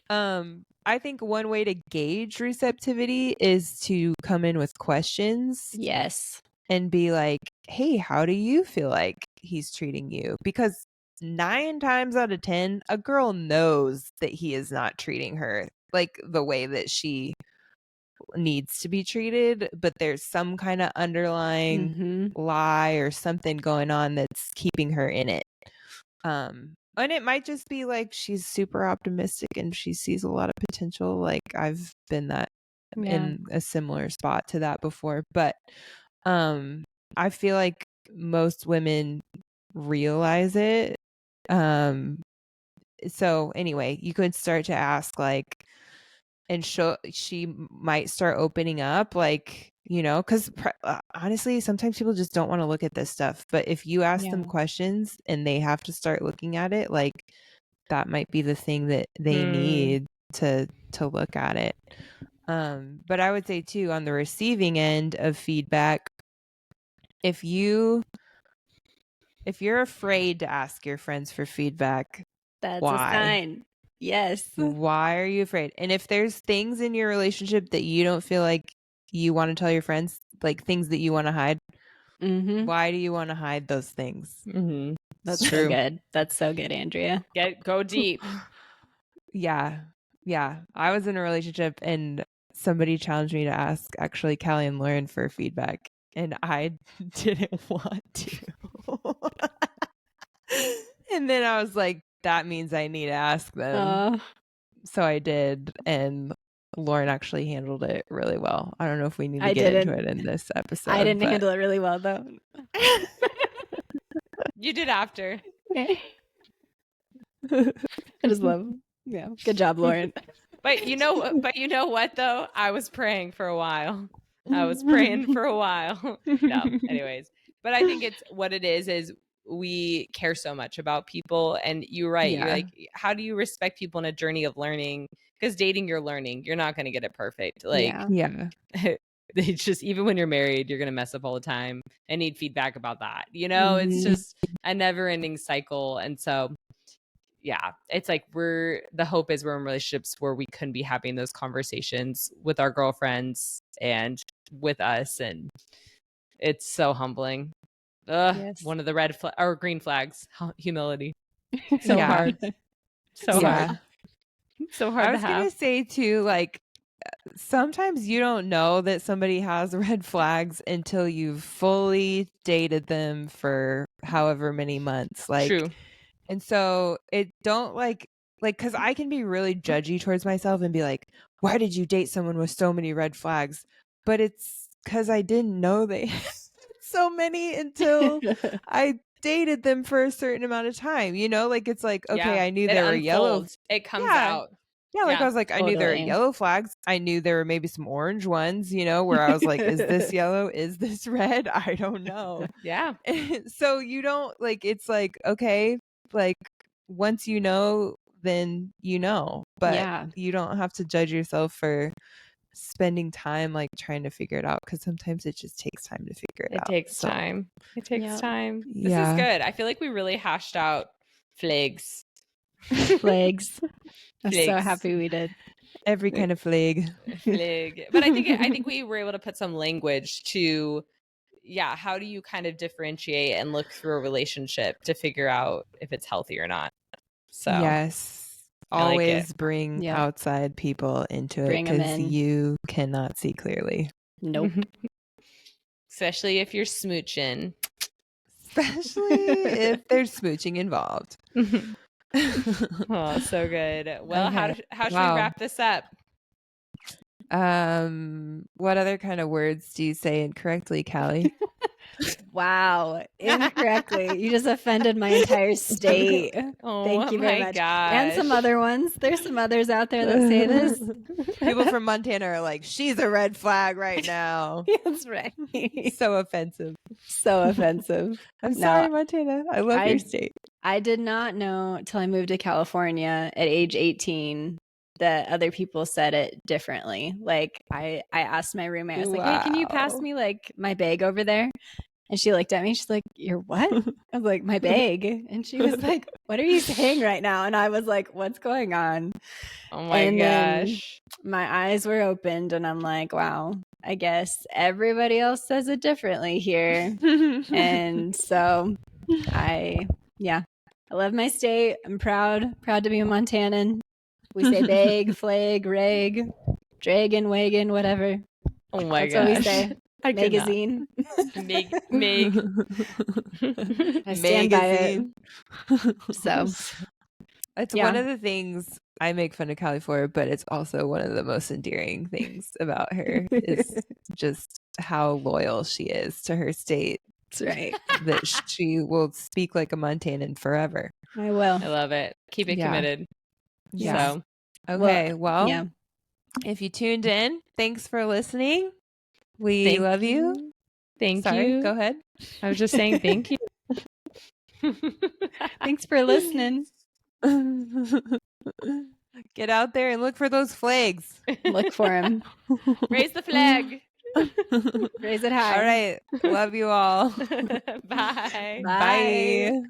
Speaker 2: I think one way to gauge receptivity is to come in with questions.
Speaker 3: Yes.
Speaker 2: And be like, hey, how do you feel like he's treating you? Because 9 times out of 10, a girl knows that he is not treating her like the way that she needs to be treated, but there's some kind of underlying lie or something going on that's keeping her in it. And it might just be like she's super optimistic and she sees a lot of potential. Like I've been in a similar spot to that before, but I feel like most women realize it. So anyway, you could start to ask like, and she might start opening up, like, you know, because honestly, sometimes people just don't want to look at this stuff. But if you ask them questions and they have to start looking at it, like that might be the thing that they need to look at it. But I would say too, on the receiving end of feedback, if you're afraid to ask your friends for feedback,
Speaker 3: that's
Speaker 2: why?
Speaker 3: A sign. Yes.
Speaker 2: Why are you afraid? And if there's things in your relationship that you don't feel like you want to tell your friends, like things that you want to hide, why do you want to hide those things?
Speaker 3: That's true. So good. That's so good, Andrea.
Speaker 1: Go deep.
Speaker 2: Yeah. I was in a relationship and somebody challenged me to ask actually Kalli and Lauren for feedback. and I didn't want to. And then I was like, that means I need to ask them. So I did, and Lauren actually handled it really well. I don't know if we need to get into it in this episode.
Speaker 3: I didn't handle it really well, though.
Speaker 1: You did after.
Speaker 3: I just love. Yeah, good job, Lauren.
Speaker 1: But you know what though? I was praying for a while. No, anyways. But I think it's what it is we care so much about people, and you're right. Yeah. You're like, how do you respect people in a journey of learning? Because dating, you're learning. You're not going to get it perfect. Like,
Speaker 2: yeah.
Speaker 1: It's just, even when you're married, you're going to mess up all the time and need feedback about that. You know, it's just a never ending cycle. And so, yeah, it's like the hope is we're in relationships where we can be having those conversations with our girlfriends and with us. And it's so humbling. Yes. One of the red or green flags, humility. So hard. So hard. So hard.
Speaker 2: I was going to say too, like, sometimes you don't know that somebody has red flags until you've fully dated them for however many months. Like, true. And so it don't like, because I can be really judgy towards myself and be like, why did you date someone with so many red flags? But it's because I didn't know they had so many until I dated them for a certain amount of time. You know, like, it's like, okay, I knew there were yellow.
Speaker 1: It comes out.
Speaker 2: Yeah, like, I was like, totally. I knew there were yellow flags. I knew there were maybe some orange ones, you know, where I was like, is this yellow? Is this red? I don't know.
Speaker 1: Yeah.
Speaker 2: So you don't, like, it's like, okay, like, once you know, then you know. But you don't have to judge yourself for spending time, like, trying to figure it out, because sometimes it just takes time to figure it out.
Speaker 1: It takes time. It takes time. This is good. I feel like we really hashed out flags.
Speaker 3: Flags. I'm so happy we did.
Speaker 2: Every kind of flag.
Speaker 1: But I think we were able to put some language to, how do you kind of differentiate and look through a relationship to figure out if it's healthy or not? So
Speaker 2: yes, always bring outside people into it, because you cannot see clearly.
Speaker 3: Nope.
Speaker 1: Especially if you're smooching.
Speaker 2: Especially if there's smooching involved.
Speaker 1: Oh, so good. Well, okay. How should we wrap this up?
Speaker 2: What other kind of words do you say incorrectly, Kalli?
Speaker 3: Wow, incorrectly. You just offended my entire state. Thank you very much.
Speaker 1: Gosh.
Speaker 3: And some other ones. There's some others out there that say this.
Speaker 2: People from Montana are like, she's a red flag right now.
Speaker 3: That's right.
Speaker 2: So offensive.
Speaker 3: So offensive.
Speaker 2: I'm sorry, Montana. I love your state.
Speaker 3: I did not know till I moved to California at age 18 that other people said it differently. Like, I asked my roommate, I was like, hey, can you pass me, like, my bag over there? And she looked at me. She's like, your what? I was like, my bag. And she was like, what are you saying right now? And I was like, what's going on?
Speaker 1: Oh my gosh.
Speaker 3: My eyes were opened and I'm like, wow, I guess everybody else says it differently here. And so I love my state. I'm proud to be a Montanan. We say bag, flag, rag, dragon, wagon, whatever.
Speaker 1: Oh my gosh.
Speaker 3: That's what we say. Magazine.
Speaker 1: Meg.
Speaker 3: I stand by it. So
Speaker 2: it's one of the things I make fun of Kalli for, but it's also one of the most endearing things about her is just how loyal she is to her state.
Speaker 3: That's right.
Speaker 2: That she will speak like a Montanan forever.
Speaker 3: I will.
Speaker 1: I love it. Keep it committed.
Speaker 2: Yeah. So, okay. Well, if you tuned in, thanks for listening. We love you.
Speaker 1: Thank you.
Speaker 2: Go ahead.
Speaker 1: I was just saying thank you.
Speaker 3: Thanks for listening.
Speaker 2: Get out there and look for those flags.
Speaker 3: Look for them.
Speaker 1: Raise the flag.
Speaker 3: Raise it high.
Speaker 2: All right. Love you all.
Speaker 1: Bye.
Speaker 3: Bye.